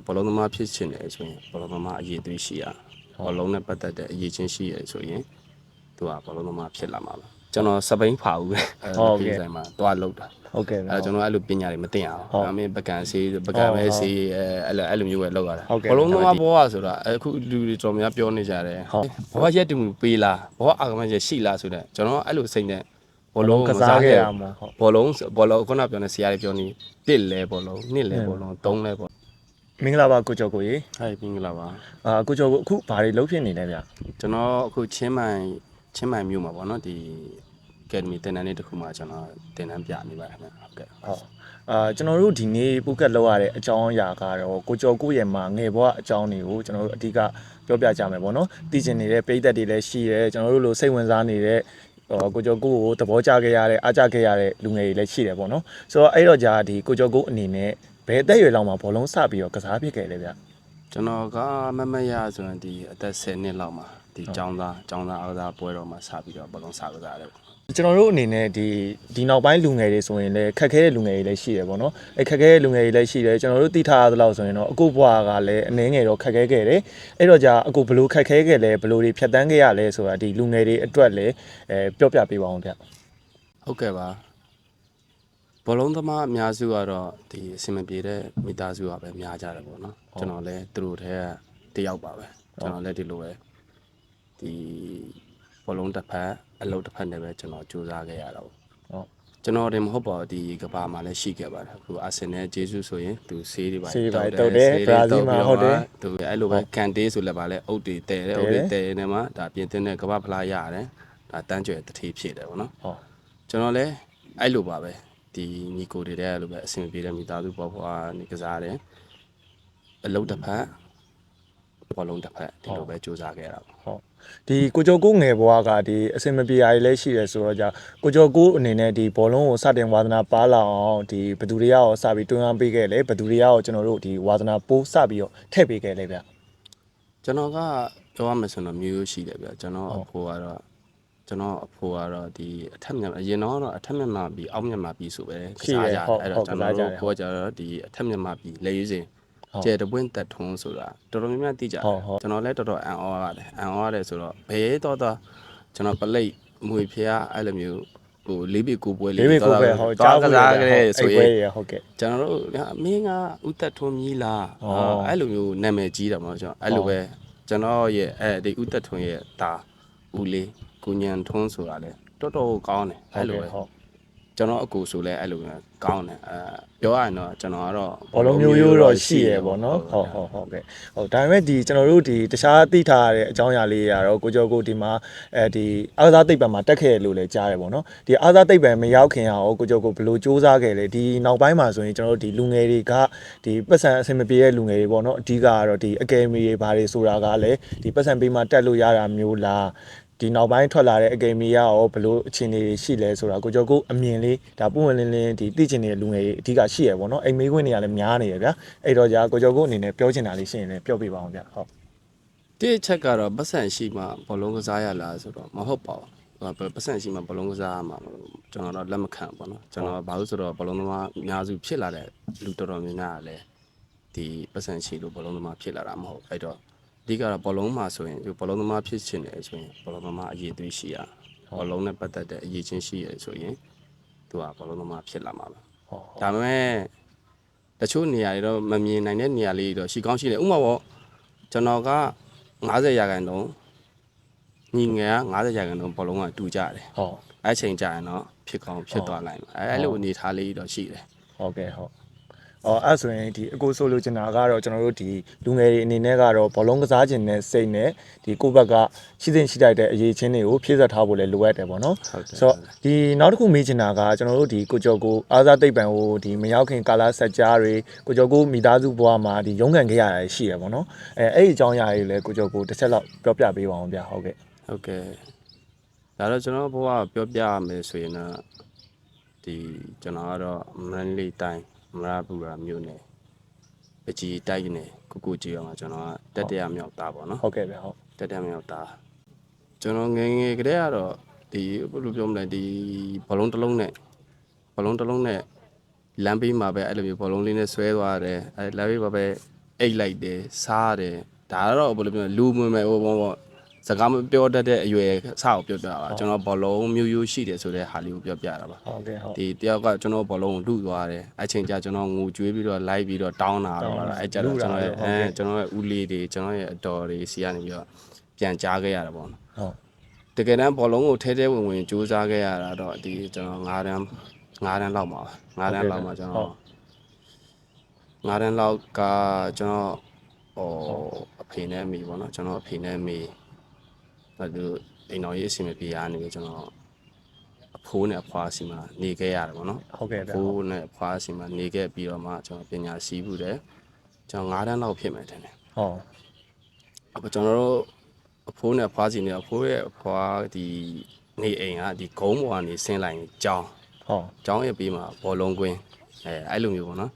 ဘောလုံးသမားဖြစ်ချင်တယ်ဆိုရင်ဘောလုံးသမားအရေးသွေးရှိရဘောလုံးနဲ့ပတ်သက်တဲ့အရေးချင်းရှိရဆိုရင်သူကဘောလုံးသမားဖြစ်လာမှာပါကျွန်တော်စပိန်ဖာဦးပဲဒီဆိုင်မှာတွားလောက်တာဟုတ်ကဲ့ဗျကျွန်တော်အဲ့လိုပညာတွေမသိအောင်အမေပကံစေးပကံပဲစေးအဲ့လိုမျိုးပဲလောက်ရတာဘောလုံးသမားဘောကဆိုတာအခုလူတွေတော်များပြောနေကြတယ်ဘောရက်တူပေးလားဘောအာကမချက်ရှိလားဆိုတဲ့ကျွန်တော်အဲ့လိုစိတ်နဲ့ဘောလုံးကစားခဲ့ရမှာဘောလုံးခုနပြောနေဆရာတွေပြောနေ1လဲဘောလုံး2လဲဘောလုံး3လဲဘောမင်္ဂလာပါကိုကျော်ကိုရေဟဲ့မင်္ဂလာပါကိုကျော်ကိုအခုဘာတွေလုပ်ဖြစ်နေလဲဗျကျွန်တော်အခုချင်းမိုင်မြို့မှာပေါ့နော်ဒီအကယ်ဒမီတင်တန်းလေးတစ်ခုမှကျွန်တော်တင်တန်းပြနေပါတယ်ခင်ဗျဟုတ်ကဲ့ကျွန်တော်တို့ဒီနေ့ပုကတ်လောက်ရတဲ့အကြောင်းအရာကတော့ကိုကျော်ကိုရဲ့မှာငယ်ဘဝအကြောင်းတွေကိုကျွန်တော်တို့အဓိကပြောပြကြမယ်ပေါ့နော်သိကျင်နေတဲ့ပြည်သက်တွေလည်းရှိတယ်ကျွန်တော်တို့လိုစိတ်ဝင်စားနေတဲ့ကိုကျော်ကိုသဘောကျခဲ့ရတဲ့အားကျခဲ့ရတဲ့လူငယ်တွေလည်းရှိတယ်ပေါ့နော်ဆိုတော့အဲ့တော့ကြာဒီကိုကျော်ကိုအနေနဲ့ဘယ်အသက်အရွယ်လောက်မှာဘောလုံးစပြီးတော့ကစားဖြစ်ခဲ့လဲဗျကျွန်တော်ကမရဆိုရင်ဒီအသက်10နှစ်လောက်မှာဒီចောင်းသားအားကစားပွဲတော်မှာစပြီးတော့ဘောလုံးစကစားတယ်ကျွန်တော်တို့အနေနဲ့ဒီနောက်ပိုင်းလူငယ်တွေဆိုရင်လည်းခက်ခဲတဲ့လူငယ်တွေလည်းရှိတယ်ပေါ့နော်အဲခက်ခဲတဲ့လူငယ်တွေလည်းရှိတယ်ကျွန်တော်တို့သိထားရသလောက်ဆိုရင်တော့အခုဘွားကလည်းအနည်းငယ်တော့ခက်ခဲခဲ့တယ်အဲ့တော့ကြာအခုဘလို့ခက်ခဲခဲ့လဲဘလို့တွေဖြတ်တန်းခဲ့ရလဲဆိုတာဒီလူငယ်တွေအတွက်လည်းပြောပြပေးပါအောင်ဗျဟုတ်ကဲ့ပါဘောလုံးသမားအများစုကတော့ဒီအစင်မပြေတဲ့မိသားစုကပဲများကြတယ်ပေါ့နော်ကျွန်တော်လည်းသူတို့ထဲကတယောက်ပါပဲကျွန်တော်လည်းဒီလိုပဲဒီဘောလုံးတစ်ဖက်အလုပ်တစ်ဖက်နဲ့ပဲကျွန်တော်စူးစမ်းခဲ့ရတာပေါ့ဟုတ်ကျွန်တော်တွေမဟုတ်ပါဘူးဒီကဘာမှာလည်းရှိခဲ့ပါတယ်အခုအာဆင်နယ်ဂျေဆုဆိုရင်သူဆေးတွေပါတုတ်တယ်ဘရာဇီးမှာဟုတ်တယ်သူအဲ့လိုပဲကန်တေးဆိုလည်းပါလဲအုတ်တွေတဲတယ်အုတ်တွေတဲနေမှာဒါပြင်တင်တဲ့ကဘာဖလားရတယ်ဒါတန်းကျွယ်တထေးဖြစ်တယ်ပေါ့နော်ဟုတ်ကျွန်တော်လည်းအဲ့လိုပါပဲဒီညီကိုတွေတဲ့လိုပဲအဆင်ပြေတဲ့မိသားစုပေါ်ပေါ်နေကစားတယ်အလုပ်တစ်ဖက်ဘောလုံးတစ်ဖက်ဒီလိုပဲစူးစမ်းခဲ့ရတာပေါ့ဟုတ်ဒီကိုကျော်ကိုငယ်ဘွားကဒီအစင်မပြေရည်လည်းရှိတယ်ဆိုတော့ကြာကိုကျော်ကိုအနေနဲ့ဒီဘောလုံးကိုစတင်ဝါသနာပါလာအောင်ဒီဘသူတွေကရောစပြီးတွန်းအားပေးခဲ့လဲဘသူတွေကရောကျွန်တော်တို့ဒီဝါသနာပိုးစပြီးတော့ထည့်ပေးခဲ့လဲဗျကျွန်တော်ကပြောရမယ်ဆိုတော့မျိုးရှိတယ်ဗျကျွန်တော်အဖိုးကတော့ဒီအထက်မြန်မာအရင်တော့အထက်မြန်မာပြည်အောက်မြန်မာပြည်ဆိုပဲကစားကြအဲ့တော့ကျွန်တော်တို့ကိုကျတော့ဒီအထက်မြန်မာပြည်လေရေးစဉ်ကျဲတပွင့်တက်ထုံးဆိုတာတော်တော်များများသိကြတယ်ကျွန်တော်လည်းတော်တော်အံ့ဩရတယ်ဆိုတော့ဘယ်တော့ကျွန်တော်ပလိတ်မွေဖျားအဲ့လိုမျိုးဟိုလေးပေကိုပွဲလေးတော့ကစားကြတယ်ဆိုရင်ဟုတ်ကဲ့ကျွန်တော်တို့မင်းကဥသက်ထွန်းကြီးလားအဲ့လိုမျိုးနာမည်ကြီးတယ်မဟုတ်ကျွန်တော်အဲ့လိုပဲကျွန်တော်ရဲ့ဒီဥသက်ထွန်းရဲ့ဒါဦးလေးကိုညံထွန်းဆိုတာလေတော်တော်ကောင်းတယ်အဲ့လိုပဲကျွန်တော်အကူဆိုလဲအဲ့လိုပဲကောင်းတယ်ပြောရရင်တော့ကျွန်တော်ကတော့ဘောလုံးမျိုးတော့ရှိရပေါ့နော်ဟုတ်ကဲ့ဟုတ်ဒါပေမဲ့ဒီကျွန်တော်တို့ဒီတခြားသိထားရတဲ့အကြောင်းအရာလေးရတော့ကိုကျော်ကိုဒီမှာဒီအားကစားသိပ္ပံမှာတက်ခဲ့လို့လည်းကြားရပေါ့နော်ဒီအားကစားသိပ္ပံမရောက်ခင်အောင်ကိုကျော်ကိုဘယ်လိုစူးစမ်းခဲ့လဲဒီနောက်ပိုင်းမှာဆိုရင်ကျွန်တော်တို့ဒီလူငယ်တွေကဒီပတ်စံအဆင်မပြေတဲ့လူငယ်တွေပေါ့နော်အဓိကကတော့ဒီအကယ်ဒမီတွေဘာတွေဆိုတာကလည်းဒီပတ်စံပေးမှတက်လို့ရတာမျိုးလားဒီနောက်ပိုင်းထွက်လာတဲ့အကယ်ဒမီရောဘယ်လိုအခြေအနေတွေရှိလဲဆိုတာကိုကျော်ကိုအမြင်လေးဒါပုံဝင်လင်းလင်းဒီသိချင်နေတဲ့လူငယ်တွေအဓိကရှိရပေါ့နော်အိမ်မေးခွင့်တွေကလည်းများနေရဗျာအဲ့တော့ကြာကိုကျော်ကိုအနေနဲ့ပြောချင်တာလေးရှိရင်လည်းပြောပြပါအောင်ဗျဟုတ်ဒီချက်ကတော့ပတ်စံရှိမှဘောလုံးကစားရလားဆိုတော့မဟုတ်ပါဘူးပတ်စံရှိမှဘောလုံးကစားရမှာကျွန်တော်တော့လက်မခံပေါ့နော်ကျွန်တော်ဘာလို့ဆိုတော့ဘောလုံးသမားအများစုဖြစ်လာတဲ့လူတော်တော်များများကလည်းဒီပတ်စံရှိလို့ဘောလုံးသမားဖြစ်လာတာမဟုတ်အဲ့တော့အဓိကတော့ဘောလုံးမှာဆိုရင်ဘောလုံးသမားဖြစ်ချင်တယ်ဆိုရင်ဘောလုံးသမားအရေးသွေးရှိရဘောလုံးနဲ့ပတ်သက်တဲ့အရေးချင်းရှိရဆိုရင်သူကဘောလုံးသမားဖြစ်လာမှာပဲဒါပေမဲ့တချို့နေရာတွေတော့မမြင်နိုင်တဲ့နေရာလေးတွေတော့ရှိကောင်းရှိတယ်ဥပမာပေါ့ကျွန်တော်က90ရာခိုင်နှုန်းညီငယ်က90ရာခိုင်နှုန်းဘောလုံးကတူကြတယ်ဟုတ်အဲ့ချိန်ကြာရင်တော့ဖြစ်ကောင်းဖြစ်သွားနိုင်မှာအဲ့လိုအနေထားလေးတော့ရှိတယ်ဟုတ်ကဲ့ဟုတ်အဲ့ဆိုရင်ဒီအကိုဆိုလိုချင်တာကတော့ကျွန်တော်တို့ဒီလူငယ်တွေအနေနဲ့ကတော့ဘောလုံးကစားခြင်းနဲ့စိတ်နဲ့ဒီကိုယ့်ဘက်ကရှိသင့်ရှိတိုက်တဲ့အရေးချင်းတွေကိုဖြည့်ဆွတ်ထားဖို့လည်းလိုအပ်တယ်ပေါ့နော်ဆိုတော့ဒီနောက်တစ်ခုမေးချင်တာကကျွန်တော်တို့ဒီကိုကျော်ကိုအားစားသိပ္ပံကိုဒီမရောက်ခင်ကာလဆက်ကြားတွေကိုကျော်ကိုမိသားစုဘဝမှာဒီရုန်းကန်ခဲ့ရတာရှိရပေါ့နော်အဲ့ဒီအကြောင်းအရာတွေလည်းကိုကျော်ကိုတစ်ချက်လောက်ပြောပြပေးပါအောင်ဗျာဟုတ်ကဲ့ဒါတော့ကျွန်တော်ဘဝပြောပြရမယ်ဆိုရင်တော့ဒီကျွန်တော်ကတော့မန္တလေးတိုင်းမရပူရာမြို့နယ်ပကြီးတိုက်နယ်ကိုကြီးအောင်ကျွန်တော်ကတက်တရမြောက်သားပေါ့နော်ဟုတ်ကဲ့ဗျဟုတ်တက်တရမြောက်သားကျွန်တော်ငယ်ကတည်းကတော့ဒီဘယ်လိုပြောမလဲဒီဘောလုံးတစ်လုံးနဲ့လမ်းဘေးမှာပဲအဲ့လိုမျိုးဘောလုံးလေးနဲ့ဆွဲသွားတယ်အဲ့လမ်းဘေးမှာပဲ အိတ်လိုက်တယ်စားတယ်ဒါတော့ဘယ်လိုပြောလူမွေမဲ့ဟိုဘောစကားမပြောတတ်တဲ့အရွယ်အစကိုပြောပြတာပါကျွန်တော်ဘောလုံးမျိုးရှိတယ်ဆိုတဲ့ဟာလေးကိုပြောပြတာပါ ဟုတ်ကဲ့ဟုတ် ဒီတယောက်ကကျွန်တော်ဘောလုံးကိုလူသွားတယ်အချိန်ကြာကျွန်တော်ငိုကြွေးပြီးတော့လိုက်ပြီးတော့တောင်းတာတော့အဲ့ကြတော့ကျွန်တော်ရဲ့ကျွန်တော်ရဲ့ဦးလေးတွေကျွန်တော်ရဲ့အတော်တွေစီကနေပြီးတော့ပြန်ကြားခဲ့ရတာပေါ့နော် ဟုတ် တကယ်တမ်းဘောလုံးကိုထဲထဲဝင်ဝင်စူးစမ်းခဲ့ရတာတော့ဒီကျွန်တော်9တန်းလောက်မှာ9တန်းလောက်မှာကျွန်တော်9တန်းလောက်ကကျွန်တော်အဖေနဲ့အမေပေါ့နော်ကျွန်တော်အဖေနဲ့အမေအဲ့လိုအိမ်တော်ရေးအစီအမပြေရနေပြီကျွန်တော်အဖိုးနဲ့အဖွားစီမှာနေခဲ့ရတယ်ပေါ့နော် ဟုတ်ကဲ့ အဖိုးနဲ့အဖွားစီမှာနေခဲ့ပြီးတော့မှကျွန်တော်ပညာရှိဘူးတယ်ကျွန်တော်9တန်းလောက်ဖြစ်မယ်ထင်တယ် ဟုတ် အခုကျွန်တော်တို့အဖိုးနဲ့အဖွားစီနေအဖိုးရဲ့အဖွားဒီနေအိမ်ကဒီဂုံးပေါ်ကနေဆင်းလိုက်ရင်ကြောင်း ဟုတ် ကျောင်းရဲ့ပြီးမှာဘောလုံးကွင်းအဲ့လိုမျိုးပေါ့နော်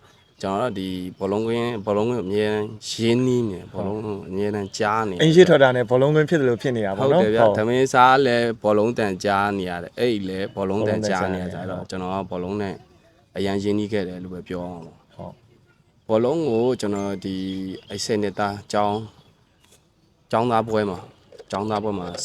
ကျွန်တော်တို့ဒီဘောလုံးကွင်းအမြဲရင်းနှီးနေဘောလုံးအမြဲတမ်းကြားနေ အင်ရှိထွက်တာနဲ့ဘောလုံးကွင်းဖြစ်တယ်လို့ဖြစ်နေတာ ဟု ပေါ့ တ် နော် တယ်ဗျသမင်းစားလဲဘောလုံးတန်ကြားနေရတယ်အဲ့လဲဘောလုံးတန်ကြားနေရကြတော့ကျွန်တော်ကဘောလုံးနဲ့အရန်ရင်းနှီးခဲ့တယ်လို့ပဲပြောအောင်ပေါ့ ဟုတ် ဘောလုံးကိုကျွန်တော်ဒီအဲ့စနေသားကျောင်းသားပွဲမှာ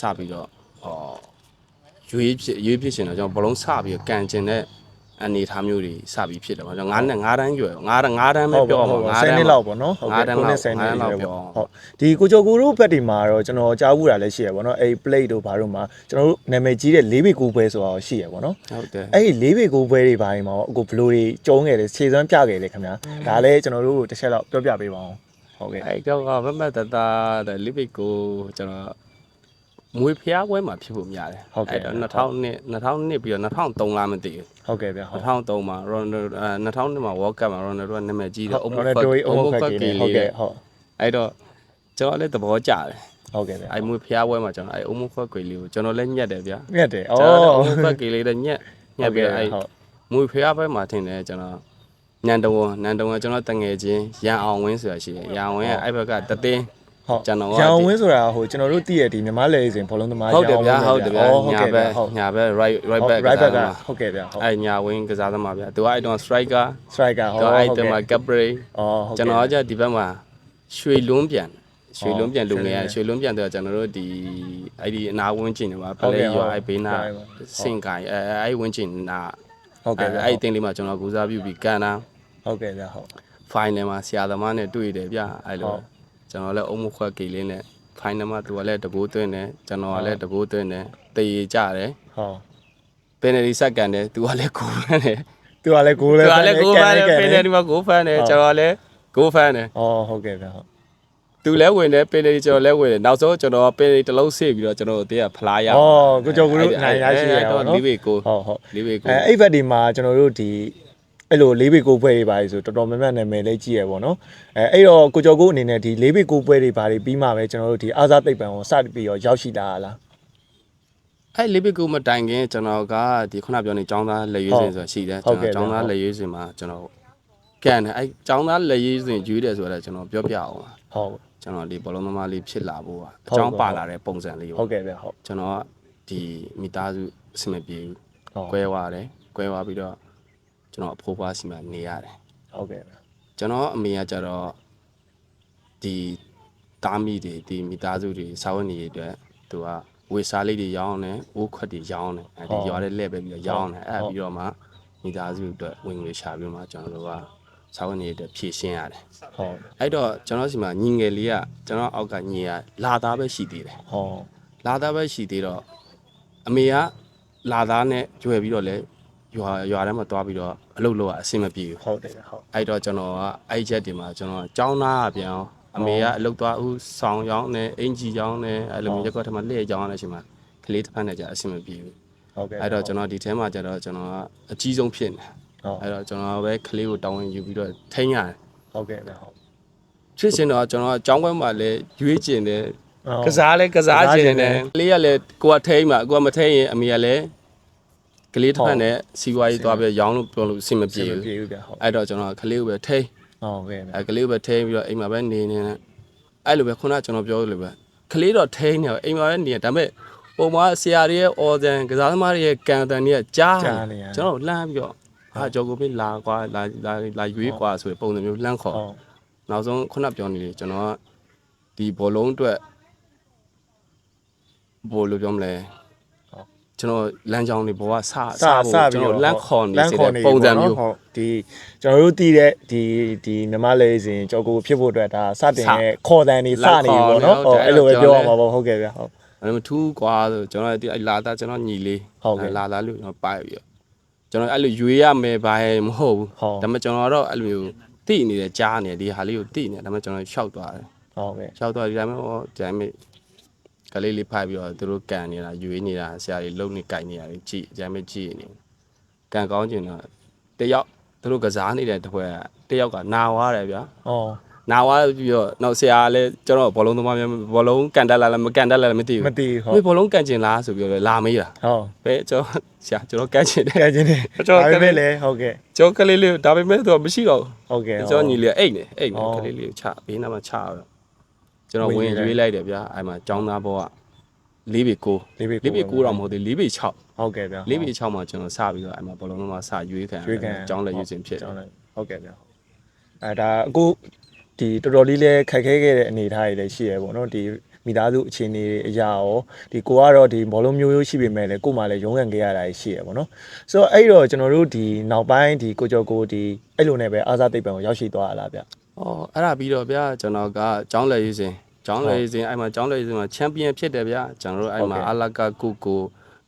စပြီးတော့ရွေးဖြစ်ရှင်တော့ကျွန်တော်ဘောလုံးစပြီးတော့ကန်ကျင်တဲ့အနေထားမျိုးတွေစပြီးဖြစ်တယ်ပေါ့ကျွန်တော်9တန်းရွယ်9တန်းပဲပြောအောင်9တန်း 10နှစ်လောက်ပေါ့နော်ဟုတ်ကဲ့ 9တန်းလောက် 10နှစ် လောက် လောက် ပြော ပေါ့ဟုတ်ဒီကိုကျော်ကိုတို့ဘက်ဒီမှာတော့ကျွန်တော်ကြားဘူးတာလည်းရှိရပေါ့နော်အဲ့ plate တို့ဘာတို့မှာကျွန်တော်တို့နာမည်ကြီးတဲ့၄ပေ9ပွဲဆိုတာရှိရပေါ့နော် ဟုတ်တယ် အဲ့ဒီ၄ပေ9ပွဲတွေဘာတွေမှာအခုဘလိုတွေကျုံးခဲ့တယ်ခြေစွမ်းပြခဲ့တယ်ခင်ဗျာဒါလည်းကျွန်တော်တို့တစ်ချက်တော့ပြောပြပေးပါအောင်ဟုတ်ကဲ့ အဲ့တော့မမတတာတဲ့လိပိတ်ကိုကျွန်တော်မွေဖျားပွဲမှာဖြစ်ဖို့များတယ်အဲ့တော့2000ပြီးတော့2003လားမသိဘူး ဟုတ်ကဲ့ဗျဟုတ် 2003မှာရော်2002မှာ World Cup မှာရော်နယ်ဒိုကနာမည်ကြီးတယ် ဟုတ်ကဲ့ဟုတ်ကဲ့ဟုတ် အဲ့တော့ကျွန်တော်လည်းသဘောကျတယ် ဟုတ်ကဲ့ဗျ အဲ့မွေဖျားပွဲမှာကျွန်တော်အဲ့အုံမခွက်ကွေလေးကိုကျွန်တော်လည်းညက်တယ်ဗျာ မြတ်တယ်ဩ ကျွန်တော်အုံမခွက်ကွေလေးနဲ့ညက်ပြီးတော့အဲ့မွေဖျားပွဲမှာထင်တယ်ကျွန်တော်နန်တဝန်ကျွန်တော်တငယ်ချင်းရန်အောင်ဝင်းဆိုတာရှိတယ်ရန်အောင်ဝင်းအဲ့ဘက်ကတသိန်း ဟုတ် ကျွန်တော်က ရောင်ဝင်းဆိုတာဟိုကျွန်တော်တို့တည်ရဒီမြမလေစဉ်ဘောလုံးသမား ဟုတ်တယ်ဗျာညာဘက် right back ကဟုတ်ကဲ့ဗျဟုတ် အဲ့ညာဝင်းကစားသမားဗျာသူကအဲ့တော့ striker striker သူကအဲ့တော့မှာ capre อ๋อဟုတ် ကျွန်တော်ကဒီဘက်မှာရွှေလွန်းပြန်လူငယ်ရွှေလွန်းပြန်တော့ကျွန်တော်တို့ဒီအဲ့ဒီအနာဝင်းကျင်တွေပါဖလဲရွာအဲ့ဘေးနာစင်ကိုင်အဲ့ဝင်းကျင်နာ ဟုတ်ကဲ့ဗျ အဲ့အတင်းလေးမှာကျွန်တော်ကူစားပြုပြီးကန်တာ ဟုတ်ကဲ့ဗျဟုတ် final မှာဆရာသမားနဲ့တွေ့တယ်ဗျအဲ့လိုကျွန်တော်လည်းအုံမခွက်ကေလေးနဲ့ final မှာသူကလည်းတကိုးသွင်းတယ်ကျွန်တော်ကလည်းတကိုးသွင်းတယ်တေးကြတယ် ဟုတ် penalty ဆက်ကန်တယ်သူကလည်းကိုဖန်တယ် သူကလည်းဂိုးလဲ ကိုဖန်တယ် penalty မှာကိုဖန်တယ်ကျွန်တော်လည်းကိုဖန်တယ် ဩဟုတ်ကဲ့ဗျဟုတ် သူလည်းဝင်တယ် penalty ကျွန်တော်လည်းဝင်တယ်နောက်ဆုံးကျွန်တော် penalty တစ်လုံးဆေးပြီးတော့ကျွန်တော်တို့ကဖလားရ ဩကိုကျော်ကိုတို့နိုင်ရရှိရပါတော့ ၄ပေကို ဟုတ်ဟုတ် ၄ပေကို အဲ့ဘက်ဒီမှာကျွန်တော်တို့ဒီအဲ့လို၄ပေ9ပွဲတွေပါဆိုတော်တော်များများနာမည်လေးကြီးရပေါ့နော်အဲ့တော့ကိုကျော်ကိုအနေနဲ့ဒီ၄ပေ9ပွဲတွေပါတွေပြီးမှပဲကျွန်တော်တို့ဒီအားစားသိပ္ပံကိုစပြီးတော့ရောက်ရှိလာလား အဲ့၄ပေကိုမတိုင်ခင်ကျွန်တော်ကဒီခုနပြောနေចောင်းသားလက်ရွေးစင်ဆိုတာရှိတယ်ကျွန်တော်ចောင်းသားလက်ရွေးစင်မှာကျွန်တော်ကန်တယ်အဲ့ចောင်းသားလက်ရွေးစင်ရွေးတယ်ဆိုတော့ကျွန်တော်ပြောပြအောင် ဟုတ် ကျွန်တော်ဒီဘောလုံးသမားလေးဖြစ်လာဖို့အကြောင်းပါလာတဲ့ပုံစံလေး ဟုတ်ကဲ့ဗျဟုတ် ကျွန်တော်ကဒီမိသားစုအဆင်မပြေဘူး ဟုတ် ကွဲသွားတယ်ကွဲသွားပြီးတော့ကျွန်တော်အဖိုးဖွားစီမှာနေရတယ် ဟုတ်ကဲ့ဗျ ကျွန်တော်အမေကကြတော့ဒီတားမိတွေဒီမိသားစုတွေစာဝန်နေတွေအတွက်သူကဝေစားလေးတွေရောင်းတယ်အိုးခွက်တွေရောင်းတယ်အဲဒီရွာတဲ့လက်ပဲပြီးတော့ရောင်းတယ်အဲ့ပြီးတော့မှမိသားစုအတွက်ဝင်ငွေရှာပြီးမှကျွန်တော်တို့ကစာဝန်နေတွေဖြည့်ရှင်းရတယ် ဟုတ် အဲ့တော့ကျွန်တော်စီမှာညီငယ်လေးကကျွန်တော်အောက်ကညီကလာသားပဲရှိသေးတယ် ဟုတ် လာသားပဲရှိသေးတော့အမေကလာသားနဲ့ကျွယ်ပြီးတော့လဲရွာထဲမှာတွားပြီးတော့အလုပ်လုပ်ရအဆင်မပြေဘူး ဟုတ်တယ်ဟုတ် အဲ့တော့ကျွန်တော်ကအဲ့ချက်ဒီမှာကျွန်တော်ចောင်းသားပြန်အောင်အမေကအလုပ်သွားဦးဆောင်ရောင်းနေအင်ဂျီရောင်းနေအဲ့လိုမျိုးရက်ကွက်ထဲမှာလှည့်ကြောင်းရတဲ့အချိန်မှာကလေးတစ်ဖက်နဲ့ကြာအဆင်မပြေဘူး ဟုတ်ကဲ့ အဲ့တော့ကျွန်တော်ဒီထဲမှာကျတော့ကျွန်တော်ကအကြီးဆုံးဖြစ်နေ ဟုတ် အဲ့တော့ကျွန်တော်ပဲကလေးကိုတောင်းဝင်ယူပြီးတော့ထိန်းရတယ် ဟုတ်ကဲ့ဗျဟုတ် ဖြစ်ရှင်တော့ကျွန်တော်ကចောင်းကွက်မှာလည်းရွေးကျင်တယ်ကစားလဲကစားကျင်တယ်ကလေးကလည်းကိုကထိန်းမှာကိုကမထိန်းရင်အမေကလည်းကလေးတစ်ဖက်နဲ့စီဝါရေးသွားပြီးရောင်းလို့ပြောလို့အဆင်မပြေဘူး ပြေဘူးဗျဟုတ် အဲ့တော့ကျွန်တော်ကလေးကိုပဲထိန်း ဟုတ်ကဲ့ဗျ ကလေးကိုပဲထိန်းပြီးတော့အိမ်မှာပဲနေနေအဲ့လိုပဲခုနကကျွန်တော်ပြောလို့ပဲကလေးတော့ထိန်းနေအိမ်မှာပဲနေဒါပေမဲ့ပုံမှာဆရာတွေရဲ့အော်ဒန်ကစားသမားတွေရဲ့ကန်တန်တွေကကြားကျွန်တော်လှမ်းပြီးတော့ဟာကြော်ကိုပဲလာကွာလာရွေးကွာဆိုတဲ့ပုံစံမျိုးလှမ်းခေါ် ဟုတ် နောက်ဆုံးခုနပြောနေတယ်ကျွန်တော်ကဒီဘောလုံးအတွက်ဘောလို့ပြောမလဲကျွန်တော်လမ်းကြောင်းတွေဘောကစဖို့ကျွန်တော်လမ်းခေါ်နေစေတဲ့ပုံစံမျိုး ဟုတ်ဒီကျွန်တော်တို့တည်တဲ့ဒီနမလေးစဉ်ကြောကိုဖြစ်ဖို့အတွက်ဒါစတင်ရဲ့ခေါ်တန်နေစနေပြီပေါ့နော်ဟုတ်အဲ့လိုပဲပြောရမှာပေါ့ဟုတ်ကဲ့ဗျာဟုတ် အဲ့လိုထူးကွာဆိုကျွန်တော်အဲ့လာတာကျွန်တော်ညီလေးလာတာလို့ကျွန်တော်ပိုက်ပြီးတော့ကျွန်တော်အဲ့လိုရွေးရမယ်ဘာမဟုတ်ဘူးဒါပေမဲ့ကျွန်တော်တော့အဲ့လိုမျိုးတိနေတယ်ကြားနေတယ်ဒီဟာလေးကိုတိနေတယ်ဒါပေမဲ့ကျွန်တော်ရှောက်သွားတယ် ဟုတ်ကဲ့ ရှောက်သွားဒီတိုင်းဟောဒီတိုင်းကလေးလေးဖိုက်ပြီးတော့သူတို့ကန်နေတာရွေးနေတာဆရာကြီးလုံနေကြိုက်နေတာကြည့်ဒီတိုင်းကြည့်နေကန်ကောင်းကျင်တော့တယောက်သူတို့ကစားနေတဲ့တစ်ဖွဲ့တယောက်ကနာဝါတယ်ဗျာ อ๋อ နာဝါပြီးတော့နောက်ဆရာလည်းကျွန်တော်ဘောလုံးသမားများဘောလုံးကန်တက်လာလားမကန်တက်လာလားမသိဘူး မသိဟုတ် မေဘောလုံးကန်ကျင်လားဆိုပြီးတော့လာမေးတာ ဟုတ် ဘယ်ကျွန်တော်ဆရာကျွန်တော်ကန်ကျင်တယ် ကဲချင်းနေ ကျွန်တော် ဒါပေမဲ့လေဟုတ်ကဲ့ ကျွန်တော်ကလေးလေးဒါပေမဲ့သူကမရှိတော့ ဟုတ်ကဲ့ ကျွန်တော်ညီလေးအိတ်နေကလေးလေးကိုချဘေးနားမှာချတော့ကျွန်တော်ဝင်ရွေးလိုက်တယ်ဗျာအဲ့မှာចောင်းသားဘောက4ပေ9 4ပေ 4ပေ9တော့မဟုတ်သေး4ပေ6 ဟုတ်ကဲ့ဗျာ 4ပေ6မှာကျွန်တော်စပြီးတော့အဲ့မှာဘောလုံးသမားစရွေးခံចောင်းလက်ရွေးစင်ဖြစ် ဟုတ်ကဲ့ဗျာအဲဒါအခုဒီတော်တော်လေးလဲခက်ခဲခဲ့တဲ့အနေအထားတွေလည်းရှိရပေါ့နော်ဒီမိသားစုအခြေအနေအရာရောဒီကိုကတော့ဒီဘောလုံးမျိုးရှိပေမဲ့လည်းကို့မှာလည်းရုံးကန်ခဲ့ရတာရှိရပေါ့နော်ဆိုတော့အဲ့တော့ကျွန်တော်တို့ဒီနောက်ပိုင်းဒီကိုကျော်ကိုဒီအဲ့လိုနဲ့ပဲအားစားသိပ္ပံကိုရောက်ရှိသွားတာလားဗျ ဩအဲ့ဒါပြီးတော့ဗျာကျွန်တော်ကចောင်းလက်ရွေးစင်ចောင်းလက်ရွေးစင်အဲ့မှာចောင်းလက်ရွေးစင်မှာချန်ပီယံဖြစ်တယ်ဗျာကျွန်တော်တို့အဲ့မှာအလကာကို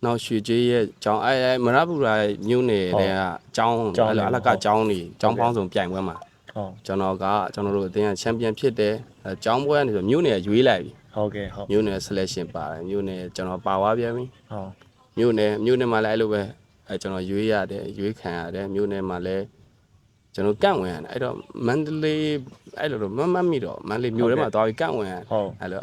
နောက်ရွှေကျေးရဲ့ចောင်းအဲ့မရပူရာမြို့နယ်တဲ့ကចောင်းအဲ့လိုအလကာចောင်းနေចောင်းပေါင်းစုံပြိုင်ပွဲမှာ ဟုတ် ကျွန်တော်တို့အသင်းကချန်ပီယံဖြစ်တယ်အဲចောင်းပွဲကနေဆိုမြို့နယ်ရွေးလိုက်ပြီ ဟုတ်ကဲ့ဟုတ် မြို့နယ် selection ပါတယ်မြို့နယ်ကျွန်တော်ပါသွားပြန်ပြီ ဟုတ် မြို့နယ်မှာလည်းအဲ့လိုပဲအဲကျွန်တော်ရွေးရတယ်ရွေးခံရတယ်မြို့နယ်မှာလည်းကျွန်တော်ကန့်ဝင်ရတယ်အဲ့တော့မန္တလေးအဲ့လိုတော့မမိတော့မန္တလေးမြို့ထဲမှာသွားပြီးကန့်ဝင်ရတယ် ဟုတ် အဲ့လို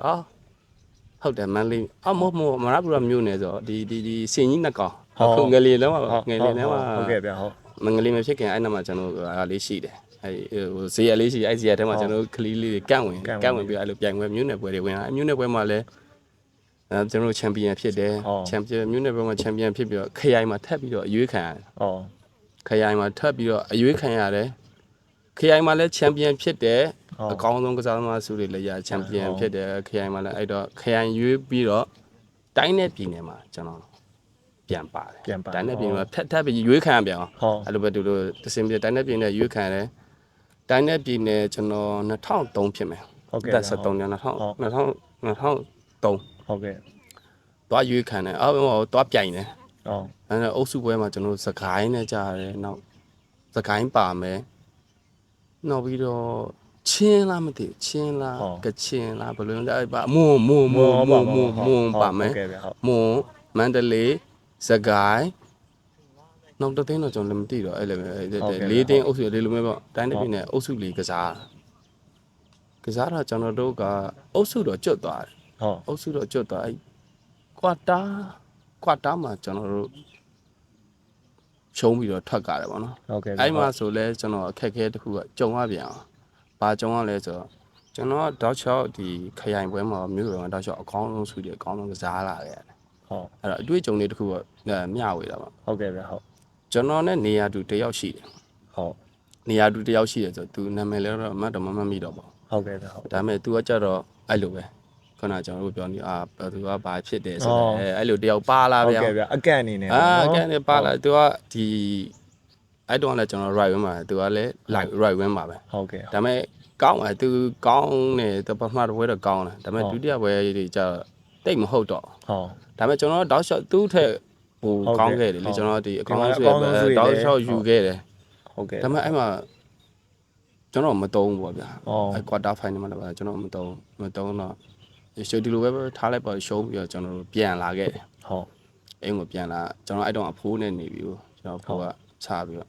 ဟုတ်တယ်မန္တလေးမဟုတ်မရပူရမြို့နယ်ဆိုဒီစင်ကြီးနှစ်ကောင်အခုငလီလုံးမှာငလီထဲမှာ ဟုတ်ကဲ့ဗျာဟုတ် မငလီမဖြစ်ခင်အဲ့နာမှာကျွန်တော်အားလေးရှိတယ်အဲ့ဟိုဇေယျလေးရှိအဲ့ဇေယျထဲမှာကျွန်တော်ကလီလေးတွေကန့်ဝင်ပြီးအဲ့လိုပြိုင်ပွဲမြို့နယ်ပွဲတွေဝင်လာမြို့နယ်ပွဲမှာလည်းကျွန်တော်ချန်ပီယံဖြစ်တယ်ချန်ပီယံမြို့နယ်ပွဲမှာချန်ပီယံဖြစ်ပြီးတော့ခရိုင်မှာထပ်ပြီးတော့အရွေးခံရတယ် ဟုတ် ခရိုင်မှာထပ်ပြီးတော့အရွေးခံရတယ်ခရိုင်မှာလည်းချန်ပီယံဖြစ်တယ်အကောင်းဆုံးကစားသမားစုတွေလည်းရချန်ပီယံဖြစ်တယ်ခရိုင်မှာလည်းအဲ့တော့ခရိုင်ရွေးပြီးတော့တိုင်းနယ်ပြည်နယ်မှာကျွန်တော်ပြန်ပါတယ်တိုင်းနယ်ပြည်နယ်မှာထပ်ပြီးရွေးခံရပြန်အောင် ဟုတ် အဲ့လိုပဲဒီလိုတစင်ပြတိုင်းနယ်ပြည်နယ်ရွေးခံတယ်တိုင်းနယ်ပြည်နယ်ကျွန်တော်2003ဖြစ်မယ် ဟုတ်ကဲ့ သက်73ည2003 ဟုတ်ကဲ့ သွားရွေးခံတယ်အော်သွားပြိုင်တယ် ဟုတ် အဲ့ဒါအုပ်စုပွဲမှာကျွန်တော်စကိုင်းနဲ့ကြားတယ်နောက်စကိုင်းပါမယ်နောက်ပြီးတော့ချင်းလားမသိချင်းလားကချင်လားဘယ်လိုလဲအဲ့ပါမွန်ပါမယ် ဟုတ်ကဲ့ဗျာဟုတ် မွန်မန္တလေးစကိုင်းနောက်တစ်သိန်းတော့ကျွန်တော်လည်းမသိတော့အဲ့လိုလေးသိန်းအုပ်စုလေးလိုမျိုးပေါ့တိုင်းတစ်ပြည်နယ်အုပ်စုလေးကစားတော့ကျွန်တော်တို့ကအုပ်စုတော့ကျွတ်သွားတယ် ဟုတ် အုပ်စုတော့ကျွတ်သွားအဲ့ကွာတာမှာကျွန်တော်တို့ရှုံးပြီးတော့ထွက်ကြတယ်ပေါ့နော် ဟုတ်ကဲ့ အဲ့မှာဆိုလဲကျွန်တော်အခက်အခဲတစ်ခုကကြုံရပြန်အောင်ဘာကြုံရလဲဆိုတော့ကျွန်တော်တောက်လျှောက်ဒီခရိုင်ပွဲမှာမြို့တော်တောက်လျှောက်အကောင်းဆုံးစုတွေအကောင်းဆုံးကစားလာခဲ့ရတယ် ဟုတ် အဲ့တော့အတွေ့အကြုံလေးတစ်ခုကမျှဝေတာပါ ဟုတ်ကဲ့ဗျာဟုတ် ကျွန်တော်နဲ့နေရာတူတစ်ယောက်ရှိတယ် ဟုတ် နေရာတူတစ်ယောက်ရှိတယ်ဆိုတော့သူနာမည်လည်းတော့မတ်တော့မမိတော့ပါဘူး ဟုတ်ကဲ့ဗျာဟုတ် ဒါပေမဲ့ तू ကကြတော့အဲ့လိုပဲခုနကကျွန်တော်တို့ပြောနေသူကဘာဖြစ်တယ်ဆိုတော့အဲ့လိုတယောက်ပါလာ ဟုတ် ဗျာ ကဲ့ဗျာအကန့်အနေနဲ့ ကန်နေပါလာ तू ကဒီအဲ့တော့လည်းကျွန်တော် right win ပါ तू ကလည်း right win ပါပဲ ဟုတ်ကဲ့ ဒါပေမဲ့ကောင်းတယ် तू ကောင်းတယ်တပထမတစ်ပွဲတော့ကောင်းတယ်ဒါပေမဲ့ဒုတိယပွဲတွေကျတော့တိတ်မဟုတ်တော့ ဟုတ် ဒါပေမဲ့ကျွန်တော်တောက်လျှောက်သူ့ထက်ဟိုကောင်းခဲ့တယ်လေကျွန်တော်ဒီအကောင်းဆုံးတောက်လျှောက်ယူခဲ့တယ် ဟုတ်ကဲ့ ဒါပေမဲ့အဲ့မှာကျွန်တော်မတုံးဘူးပေါ့ဗျာ ဟုတ် အဲ့ quarter final မှာလည်းကျွန်တော်မတုံးတော့ရှုပ်ဒီလိုပဲထားလိုက်ပါရှုံးပြီးတော့ကျွန်တော်တို့ပြန်လာခဲ့တယ် ဟုတ် အိမ်ကိုပြန်လာကျွန်တော်အဲ့တော့အဖိုးနဲ့နေပြီကျွန်တော်အဖိုးကချပြီးတော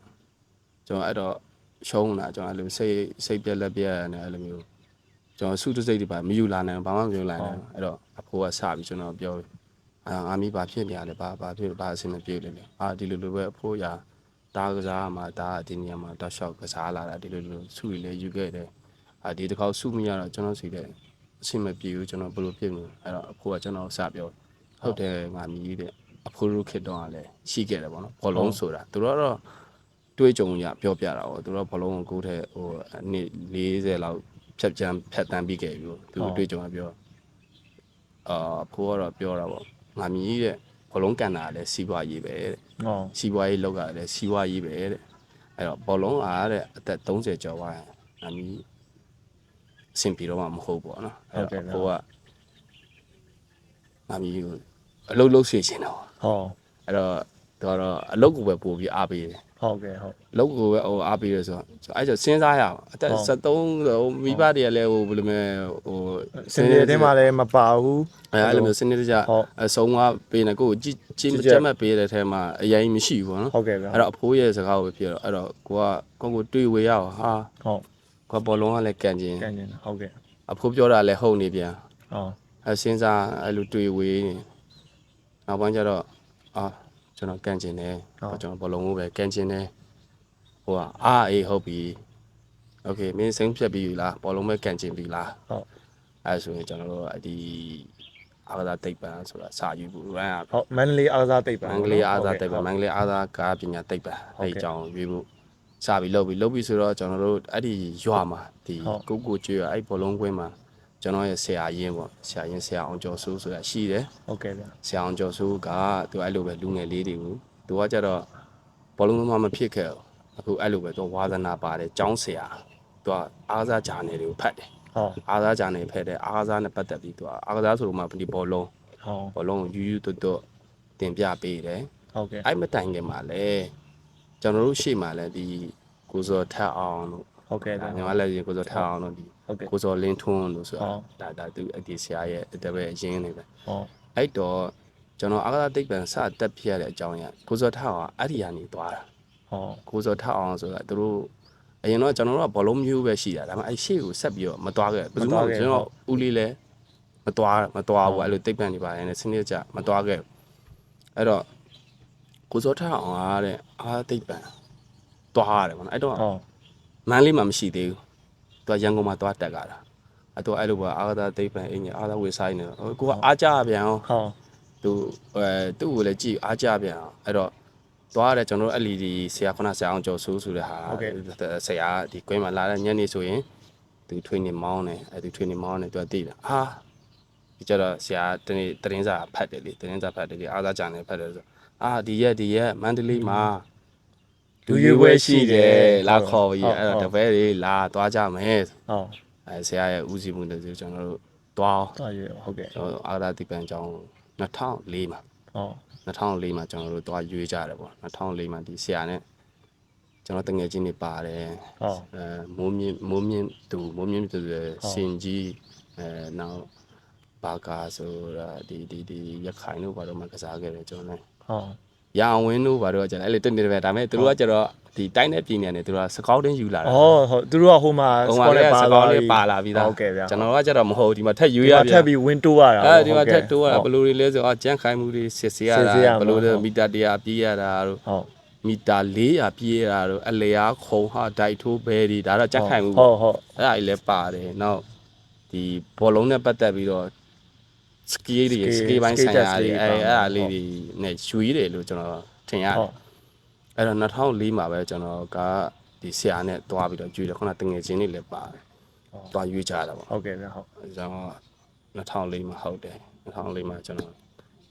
့ကျွန်တော်အဲ့တော့ရှုံးလာကျွန်တော်အဲ့လိုစိတ်ပြက်လက်ပြက်နဲ့အဲ့လိုမျိုးကျွန်တော်စုတစိတ်တွေပါမယူလာနိုင်ဘာမှမယူလာနိုင်အဲ့တော့အဖိုးကစပြီးကျွန်တော်ပြောအာမီဘာဖြစ်နေရလဲဘာဖြစ်ဘာအဆင်မပြေလဲဒီလိုပဲအဖိုးရာတားကစားမှာဒါဒီနေရာမှာတောက်လျှောက်ကစားလာတာဒီလိုစုတွေလည်းယူခဲ့တယ်ဒီတစ်ခေါက်စုမရတော့ကျွန်တော်စီတဲ့အဆင်မပြေဘူးကျွန်တော်ဘယ်လိုဖြစ်မလဲအဲ့တော့အဖိုးကကျွန်တော်စပြောဟုတ်တယ်ငါမြည်တဲ့အဖိုးတို့ခေတ္တတော့လည်းရှိခဲ့တယ်ပေါ့နော်ဘောလုံးဆိုတာသူတို့ကတော့တွေးကြုံရပြောပြတာပေါ့သူတို့ဘောလုံးကိုကိုယ်ထဲဟိုနှစ်40လောက် ဖြတ်တန်းပြီးခဲ့ပြီသူတွေ့ကြုံပြောဖိုးကတော့ပြောတာပေါ့ငါမြည်တဲ့ဘောလုံးကန်တာလည်းစီးပွားရေးပဲတဲ့စီးပွားရေးလောက်ကလည်းစီးပွားရေးပဲတဲ့အဲ့တော့ဘောလုံးအားတဲ့အသက်30ကျော်သွားရင်ငါမြည်အဆင်ပြေတော့မှမဟုတ်ပေါ့နော်အဲ့တော့ဖိုးကငါမြည်အလုပ်လုပ်စေချင်တော့အဲ့တော့တော့အလုပ်ကိုပဲပို့ပြီးအားပေးတယ်ဟုတ်ကဲ့ဟုတ်အလုပ်ကိုပဲအားပေးရဆိုတော့အဲ့ကျစဉ်းစားရအောင်အသက်73မိဘတွေကလည်းဘယ်လိုမျိုးစနေတဲ့မှာလည်းမပါဘူးအဲ့လိုမျိုးစနေတကျအဆုံးကပေးနေကိုကြက်မှတ်ပေးတဲ့ထဲမှာအရင်မရှိဘူးပေါ့နော်ဟုတ်ကဲ့ဗျအဲ့တော့အဖိုးရဲ့စကားကိုပဲပြောတော့အဲ့တော့ကိုတွေးဝေရအောင်ဟာဟုတ်ကိုဘောလုံးကလည်းကန်ကျင်ဟုတ်ကဲ့အဖိုးပြောတာလည်းဟုတ်နေပြန်အဲ့စဉ်းစားအဲ့လိုတွေးဝေးနောက်ပိုင်းကျတော့ကျွန်တော်ကန်ကျင်တယ်ကျွန်တော်ဘောလုံးကိုပဲကန်ကျင်တယ်ဟိုအေးဟုတ်ပြီโอเคမင်းစိတ်ဖြတ်ပြီးလားဘောလုံးပဲကန်ကျင်ပြီလားဟုတ်အဲဆိုရင်ကျွန်တော်တို့ဒီအာသာတိတ်ပံဆိုတာစာယူဖို့ရမ်းဟုတ်မန္တလေးအာသာတိတ်ပံမန္တလေးအာသာတိတ်ပံမန္တလေးအာသာကားပညာတိတ်ပံအဲ့အကြောင်းရွေးဖို့စာပြီးလုပ်ပြီးဆိုတော့ကျွန်တော်တို့အဲ့ဒီရွာမှာဒီကိုကျွေးရအဲ့ဘောလုံးကွင်းမှာကျွန်တော်ရဲ့ဆရာရင်းပေါ့ဆရာအောင်ကျော်စိုးဆိုတာရှိတယ်ဟုတ်ကဲ့ဗျဆရာအောင်ကျော်စိုးကသူအဲ့လိုပဲလူငယ်လေးတွေကိုသူကကြတော့ဘောလုံးသမားမဖြစ်ခဲ့ဘူးအခုအဲ့လိုပဲသူဝါသနာပါတယ်ကျောင်းဆရာသူကအားစားဂျာနယ်တွေကိုဖတ်တယ်အားစားဂျာနယ်ဖတ်တယ်အားစားနဲ့ပတ်သက်ပြီးသူကအားစားဆိုတော့မှဒီဘောလုံးဘောလုံးကိုယူတွတ်တင်ပြပေးတယ်ဟုတ်ကဲ့အဲ့မတိုင်ခင်မှာလဲကျွန်တော်တို့ရှေ့မှာလဲဒီကိုစောထက်အောင်တို့ဟုတ်ကဲ့ညီမလည်းကိုစောထက်အောင်တို့ဒီကိုစောလင်းထွန်းတို့ဆိုတာဒါသူဒီဆရာရဲ့တပည့်အရင်းနေပဲအဲ့တော့ကျွန်တော်အာသာတိတ်ပံစတက်ပြရတဲ့အကြောင်းရကိုစောထက်အောင်အဲ့ဒီကနေသွားတာကိုစောထက်အောင်ဆိုတာသူတို့အရင်တော့ကျွန်တော်တို့ကဘောလုံးမျိုးပဲရှိတာဒါပေမဲ့အဲ့ရှေ့ကိုဆက်ပြီးတော့မသွားခဲ့ဘူးကျွန်တော်ဦးလေးလည်းမသွားဘူးအဲ့လိုတိတ်ပံနေပါတယ်နဲ့စနစ်ကြမသွားခဲ့အဲ့တော့ကိုစောထက်အောင်အားတဲ့အာတိတ်ပံသွားရတယ်ပေါ့နော်အဲ့တော့မန်းလေးမှမရှိသေးဘူးသူကရန်ကုန်မှာသွားတက်ကြတာအဲ့တော့အဲ့လိုပါအာသာတိတ်ပံအင်းကြီးအာသာဝေဆိုင်နေကိုကအားကြပြန်အောင်သူ့ကိုလည်းကြည့်အားကြပြန်အောင်အဲ့တော့သွားရတယ်ကျွန်တော်တို့အဲ့လီဒီဆရာဆရာအောင်ကျော်စိုးဆိုတဲ့ဟာဆရာဒီကွင်းမှာလာတဲ့ညနေဆိုရင်သူထွေးနေမောင်းတယ်အဲ့သူထွေးနေမောင်းတယ်သူကသိတာဒီကျတော့ဆရာတင်းစာဖတ်တယ်လေတင်းစာဖတ်တယ်လေအားသာကြတယ်ဖတ်တယ်ဆိုဒီရက်မန္တလေးမှာလူရွေးပွဲရှိတယ်လာခေါ်ပြီးအဲ့တော့တပည့်တွေလာသွားကြမယ်ဆရာရဲ့ဦးစီးမှုနဲ့ကျွန်တော်တို့သွားရွေးဟုတ်ကဲ့အာသာတိပံကျောင်း2004မှာ2004မှာကျွန်တော်တို့သွားရွေးကြတယ်ပေါ့2004မှာဒီဆရာနဲ့ကျွန်တော်တငယ်ချင်းတွေပါတယ်မိုးမြင့်သူစင်ကြီးနောက်ဘာကာဆိုတာဒီရခိုင်တို့ဘာလို့မှကစားခဲ့တယ်ကျွန်တော်လည်းရအောင်ဝင်းတို့ဘာလို့ကျွန်တော်အဲ့လေတက်နေတယ်ပဲဒါပေမဲ့သူတို့ကကျတော့ဒီတိုင်းနဲ့ပြည်နယ်နဲ့သူတို့ကစကောက်တင်းယူလာတာဟုတ်သူတို့ကဟိုမှာစကောက်လေးပါလာပြီးသားဟုတ်ကဲ့ဗျာကျွန်တော်ကကျတော့မဟုတ်ဒီမှာထက်ရွေးရပြန်ထက်ပြီးဝင်းတိုးရတာဒီမှာထက်တိုးရတာဘယ်လိုတွေလဲဆိုကြမ်းခိုင်မှုတွေစစ်ဆေးရတာဘယ်လိုလဲမီတာ100ပြေးရတာတို့ဟုတ်မီတာ400ပြေးရတာတို့အလျားခုံဟာဒိုက်ထိုးဘဲဒီဒါတော့ကြက်ခိုင်မှုဟုတ်အဲ့ဒါကြီးလည်းပါတယ်နောက်ဒီဘောလုံးနဲ့ပတ်သက်ပြီးတော့စကီပိုင်းဆိုင်ရာတွေအဲ့ဒါလေးတွေနဲ့ရွှေတယ်လို့ကျွန်တော်ထင်ရတယ်အဲ့တော့2004မှာပဲကျွန်တော်ကဒီဆရာနဲ့တွားပြီးတော့ကျွေးတယ်ခုနတငယ်ချင်းတွေလည်းပါတယ်တွားရွေးကြတာပေါ့ဟုတ်ကဲ့ဗျဟုတ်ကျွန်တော်2004မှာဟုတ်တယ်2004မှာကျွန်တော်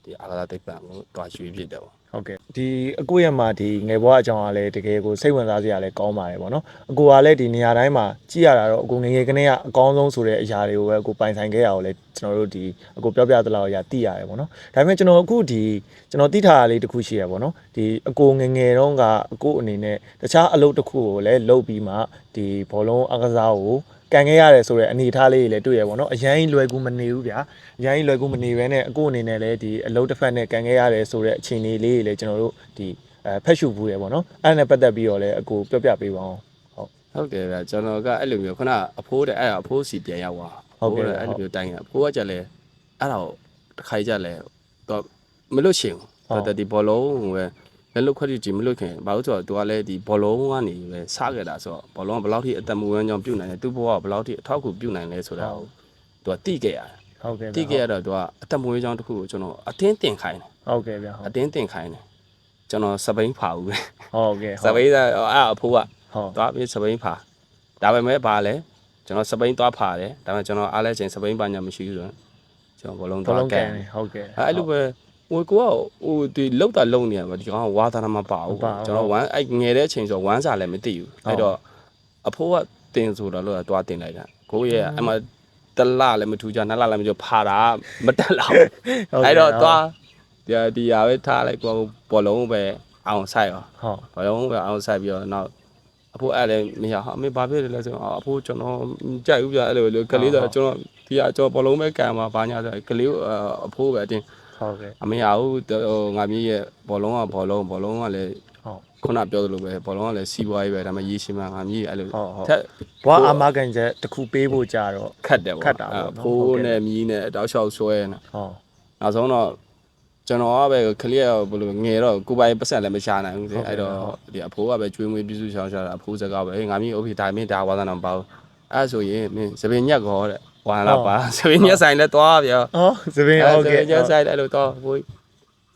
ဒီအာသာတိတ်ပံကိုတွားရွေးဖြစ်တယ်ပေါ့ဟုတ်ကဲ့ဒီအကိုရမှာဒီငယ်ဘွားအကြောင်းကလည်းတကယ်ကိုစိတ်ဝင်စားစရာလည်းကောင်းပါတယ်ပေါ့နော်အကိုကလည်းဒီနေရာတိုင်းမှာကြည့်ရတာတော့အကိုငယ်ကနေကအကောင်းဆုံးဆိုတဲ့အရာတွေကိုပဲအကိုပိုင်ဆိုင်ခဲ့ရအောင်လဲကျွန်တော်တို့ဒီအကိုပြောပြသလောက်အရာသိရတယ်ပေါ့နော်ဒါပေမဲ့ကျွန်တော်အခုဒီကျွန်တော်သိထားတာလေးတစ်ခုရှိရပေါ့နော်ဒီအကိုငယ်တော့ကအကိုအနေနဲ့တခြားအလုပ်တစ်ခုကိုလည်းလုပ်ပြီးမှဒီဘောလုံးအကစားကိုကန်ခဲ့ရတယ်ဆိုတဲ့အနေအထားလေးတွေလည်းတွေ့ရပေါ့နော်အရင်လွယ်ကူမနေဘူးဗျာအရင်လွယ်ကူမနေဘဲနဲ့အကိုအနေနဲ့လည်းဒီအလုပ်တစ်ဖက်နဲ့ကန်ခဲ့ရတယ်ဆိုတဲ့အခြေအနေလေးတွေလည်းကျွန်တော်တို့ဒီဖက်ရှုဘူးရပေါ့နော်အဲ့ဒါနဲ့ပတ်သက်ပြီးတော့လည်းအကိုပြောပြပေးပါအောင်ဟုတ်တယ်ဗျာကျွန်တော်ကအဲ့လိုမျိုးခုနအဖိုးတဲ့အဲ့အဖိုးစီပြန်ရောက်သွားဟုတ်ကဲ့အဲ့လိုမျိုးတိုင်းအဖိုးကကြလဲအဲ့ဒါကိုတစ်ခါကြလဲတော့မလွတ်ရှင်ဘူးဒီဘောလုံးပဲလက်လွတ်ခွက်ကြည့်မလွတ်ခင်ဘာလို့ဆိုတော့သူကလည်းဒီဘောလုံးကနေပဲစခဲ့တာဆိုတော့ဘောလုံးကဘယ်လောက်ထိအသက်မူဝမ်းကြောင်းပြုတ်နိုင်လဲသူ့ဘဝကဘယ်လောက်ထိအထောက်အကူပြုတ်နိုင်လဲဆိုတာကိုသူကသိခဲ့ရတယ်ဟုတ်ကဲ့သိခဲ့ရတော့သူကအသက်မူဝမ်းကြောင်းတစ်ခုကိုကျွန်တော်အတင်းတင်ခိုင်းတယ်ဟုတ်ကဲ့ဗျာအတင်းတင်ခိုင်းတယ်ကျွန်တော်စပိန်ဖာဦးပဲဟုတ်ကဲ့စပိန်အဲ့အဖိုးကသွားပြီးစပိန်ဖာဒါပေမဲ့ဘာလဲ ကျွန်တော်စပိန်သွားဖာတယ်ဒါပေမဲ့ကျွန်တော်အားလဲချိန်စပိန်ပါညာမရှိဘူးဆိုတော့ကျွန်တော်ဘောလုံးသွားကန် ဟုတ်ကဲ့ အဲ့လိုပဲဟိုကိုကဟိုဒီလောက်တာလုံနေရမှာဒီကောင်ကဝါသနာမပါဘူးကျွန်တော်ဝမ်းအဲ့ငယ်တဲ့အချိန်ဆိုဝမ်းစာလည်းမသိဘူးအဲ့တော့အဖိုးကတင်ဆိုတော့လို့တွားတင်လိုက်တာကိုရဲ့အမှတလလည်းမထူကြနှစ်လလည်းမကျော်ဖာတာမတက်လောက်အဲ့တော့တွားဒီဟာပဲထားလိုက်ကိုဘောလုံးပဲအောင်ဆိုင်ရောဘောလုံးပဲအောင်ဆိုင်ပြီးတော့နောက်အဖိုးအဲ့လည်းမရဟာအမေဘာဖြစ်လဲဆိုတော့အဖိုးကျွန်တော်ကြိုက်ဘူးပြအဲ့လိုကလေးဆိုကျွန်တော်ဒီကကျွန်တော်ဘောလုံးပဲကန်မှာဘာညာဆိုကလေးအဖိုးပဲအတင်းဟုတ်ကဲ့အမေရဟိုငါမြေးရဲ့ဘောလုံးကလည်းဟုတ်ခုနပြောသလိုပဲဘောလုံးကလည်းစီးပွားရေးပဲဒါပေမဲ့ရေရှည်မှာငါမြေးအဲ့လိုထက်ဘွားအာမကန်ချက်တစ်ခုပေးဖို့ကြတော့ခတ်တယ်ပေါ့ခတ်တာပေါ့ဖိုးနဲ့မြီးနဲ့တောက်လျှောက်ဆွဲနေဟုတ်နောက်ဆုံးတော့ကျွန်တော်ကပဲကလေးကဘယ်လိုငယ်တော့ကိုပိုင်ပတ်ဆက်လည်းမရှာနိုင်ဘူးအဲ့တော့ဒီအဖိုးကပဲကျွေးမွေးပြည့်စုံချောင်းရှာတာအဖိုးစကားပဲငါမြေးဥပ္ပိဒါမင်းဒါဝါသနာမပေါ့အဲ့ဆိုရင်မင်းစပင်ညက်ကောတဲ့ဝါလာပါစပင်ညက်ဆိုင်လဲသွားဗျာစပင်ဟုတ်ကဲ့စပင်ညက်ဆိုင်အဲ့လိုတော့ဘိုး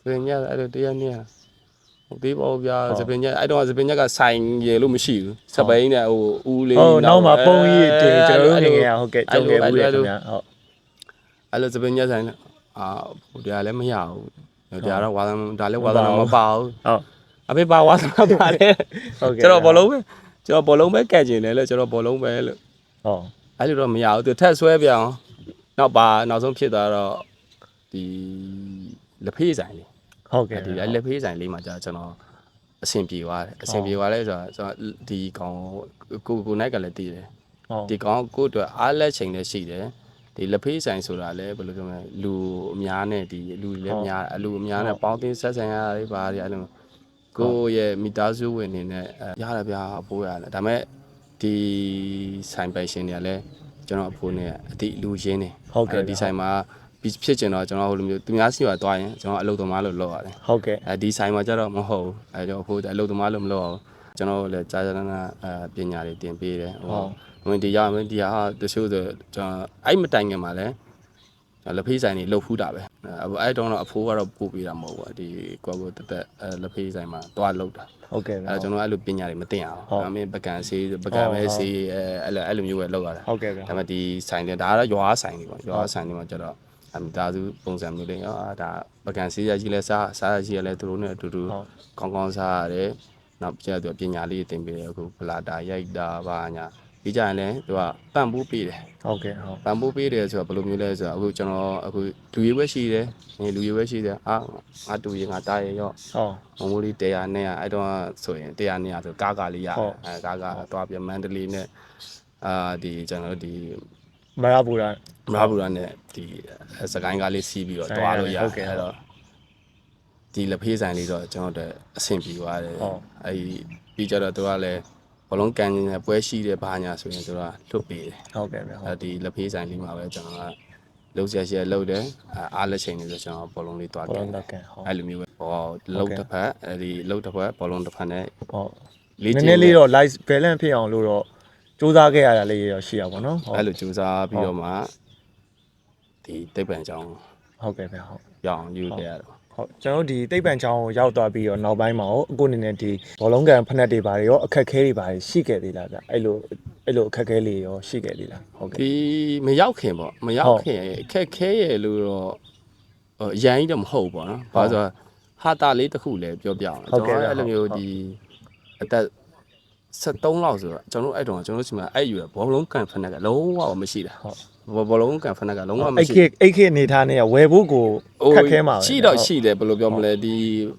စပင်ညက်အဲ့လိုတရားနေဟုတ်သေးပါဘူးဗျာစပင်ညက်အဲ့တော့စပင်ညက်ကဆိုင်ရလို့မရှိဘူးစပိန်နဲ့ဟိုဦးလေးနောက်မှာပုံကြီးတင်ကျွန်တော်တို့ငယ်ဟုတ်ကဲ့ကြုံခဲ့ဘူးလေခင်ဗျာဟုတ်အဲ့လိုစပင်ညက်ဆိုင်ဟိုတရားလည်းမရဘူးတရားတော့ဝါသနာဒါလည်းဝါသနာမပါဘူးဟုတ်အဖေပါဝါသနာပါတယ်ဟုတ်ကဲ့ကျွန်တော်ဘောလုံးပဲကဲ့ကျင်တယ်လို့ကျွန်တော်ဘောလုံးပဲလို့ဟုတ်အဲ့လိုတော့မရဘူးသူထက်ဆွဲပြအောင်နောက်ဆုံးဖြစ်သွားတော့ဒီလက်ဖေးဆိုင်လေးဟုတ်ကဲ့ဒီလက်ဖေးဆိုင်လေးမှာကျွန်တော်အဆင်ပြေသွားတယ်အဆင်ပြေသွားလဲဆိုတော့ဒီကောင်ကိုနိုင်ကလည်းတည်တယ်ဒီကောင်ကိုအတွက်အားလက်ချိန်လည်းရှိတယ်ဒီလက်ဖေးဆိုင်ဆိုတာလည်းဘယ်လိုပြောမလဲလူအများနဲ့ဒီလူလည်းများလူအများနဲ့ပေါင်းတင်ဆက်ဆံရတာတွေပါအဲ့လိုကိုရဲ့မိသားစုဝင်နေနဲ့ရတယ်ဗျာအဖိုးရတယ်ဒါပေမဲ့ဒီဆိုင်ပိုင်ရှင်တွေကလည်းကျွန်တော်အဖိုးနဲ့အတိလူရင်းနေဟုတ်ကဲ့ဒီဆိုင်မှာဖြစ်ကျင်တော့ကျွန်တော်ဟိုလိုမျိုးသူများစီပါသွားရင်ကျွန်တော်အလုပ်သမားလို့လုပ်ရတယ်ဟုတ်ကဲ့ဒီဆိုင်မှာကျတော့မဟုတ်ဘူးအဲကျွန်တော်အဖိုးအလုပ်သမားလို့မလုပ်အောင်ကျွန်တော်လည်းကြာကြာနာပညာတွေတင်ပေးတယ်ဟိုဝင်ဒီရမယ်ဒီဟာတချို့ဆိုကျွန်တော်အဲ့မတိုင်ခင်မှာလည်းလက်ဖေးဆိုင်တွေလှုပ်ဖူးတာပဲအဲ့တော့အဖိုးကတော့ပို့ပေးတာမဟုတ်ဘူးဒီကိုကိုတက်လက်ဖေးဆိုင်မှာတွားလှုပ်တာဟုတ်ကဲ့ကျွန်တော်အဲ့လိုပညာတွေမသိအောင်အမေပကံဆေးပကံပဲဆေးအဲ့လိုမျိုးပဲလုပ်ရတာဟုတ်ကဲ့ဒါပေမဲ့ဒီဆိုင်တွေဒါကတော့ရွာဆိုင်တွေပေါ့ရွာဆိုင်တွေမှာကျတော့အမိသားစုပုံစံမျိုးလေးဒါပကံဆေးရကြီးလဲစားရကြီးလဲသူတို့နဲ့အတူတူကောင်းကောင်းစားရတယ်နောက်ကျတော့ပညာလေးတင်ပေးတယ်အခုဖလာတာရိုက်တာဘာညာဒီကြရင်လည်းသူကပံ့ပိုးပေးတယ်ဟုတ်ကဲ့ဟုတ်ပံ့ပိုးပေးတယ်ဆိုတော့ဘယ်လိုမျိုးလဲဆိုတော့အခုကျွန်တော်အခုလူရွေးပဲရှိတယ်လူရွေးပဲရှိတယ်ငါတူရင်ငါတားရရောမမိုးလေး100နဲ့အဲ့တော့ဆိုရင်100နဲ့ဆိုကားလေးရကားတော့ပြမန္တလေးနဲ့ဒီကျွန်တော်ဒီမရဘူးလားနဲ့ဒီစကိုင်းကားလေးစီးပြီးတော့တွားလို့ရတယ်အဲ့တော့ဒီလက်ဖေးဆိုင်လေးတော့ကျွန်တော်တို့အဆင်ပြေသွားတယ်အဲ့ပြီးကြတော့သူကလည်းဘလုံးကန်နေပွဲရှိတယ်ဘာညာဆိုရင်သူကလွတ်ပေးတယ်ဟုတ်ကဲ့ဗျအဲ့ဒီလက်ဖေးဆိုင်လေးမှာပဲကျွန်တော်ကလုံးဆက်ရှယ်လုံးတယ်အားလက်ချိန်နေဆိုကျွန်တော်ဘလုံးလေးတွားကန်အဲ့လိုမျိုးပဲဟောလုံးတစ်ဖက်အဲ့ဒီလုံးတစ်ဖက်ဘလုံးတစ်ဖက်နဲ့ဟုတ်နည်းနည်းလေးတော့ live balance ဖြစ်အောင်လို့တော့စူးစမ်းခဲ့ရတာလေးတော့ရှိရပါတော့အဲ့လိုစူးစမ်းပြီးတော့မှဒီတိတ်ပံချောင်းဟုတ်ကဲ့ဗျဟုတ်ရအောင်ယူခဲ့ရတော့ဟုတ်ကျွန်တော်ဒီတိတ်ပံချောင်းကိုရောက်သွားပြီးတော့နောက်ပိုင်းမှာအခုအနေနဲ့ဒီဘောလုံးကန်ဖက်နက်တွေပါတယ်ရောအခက်ခဲတွေပါတယ်ရှိခဲ့သေးလားဗျအဲ့လိုအခက်ခဲလေးရောရှိခဲ့သေးလားဟုတ်ကဲ့ဒီမရောက်ခင်ပေါ့မရောက်ခင်အခက်ခဲရလို့တော့အရန်ကြီးတော့မဟုတ်ပေါ့နော်ဘာလို့ဆိုတော့ဟာတာလေးတစ်ခုလည်းပြောပြအောင်ကျွန်တော်အဲ့လိုမျိုးဒီအသက်73လောက်ဆိုတော့ကျွန်တော်အဲ့တုန်းကကျွန်တော်စီမှာအဲ့ယူရဘောလုံးကန်ဖက်နက်ကလုံးဝမရှိတာဟုတ်ဘောလုံးကန်ဖက်နက်ကလုံးဝမရှိအဲ့ခေအနေထားနဲ့ဝယ်ဖို့ကိုခက်ခဲမှာပဲရှိတော့ရှိတယ်ဘယ်လိုပြောမလဲဒီ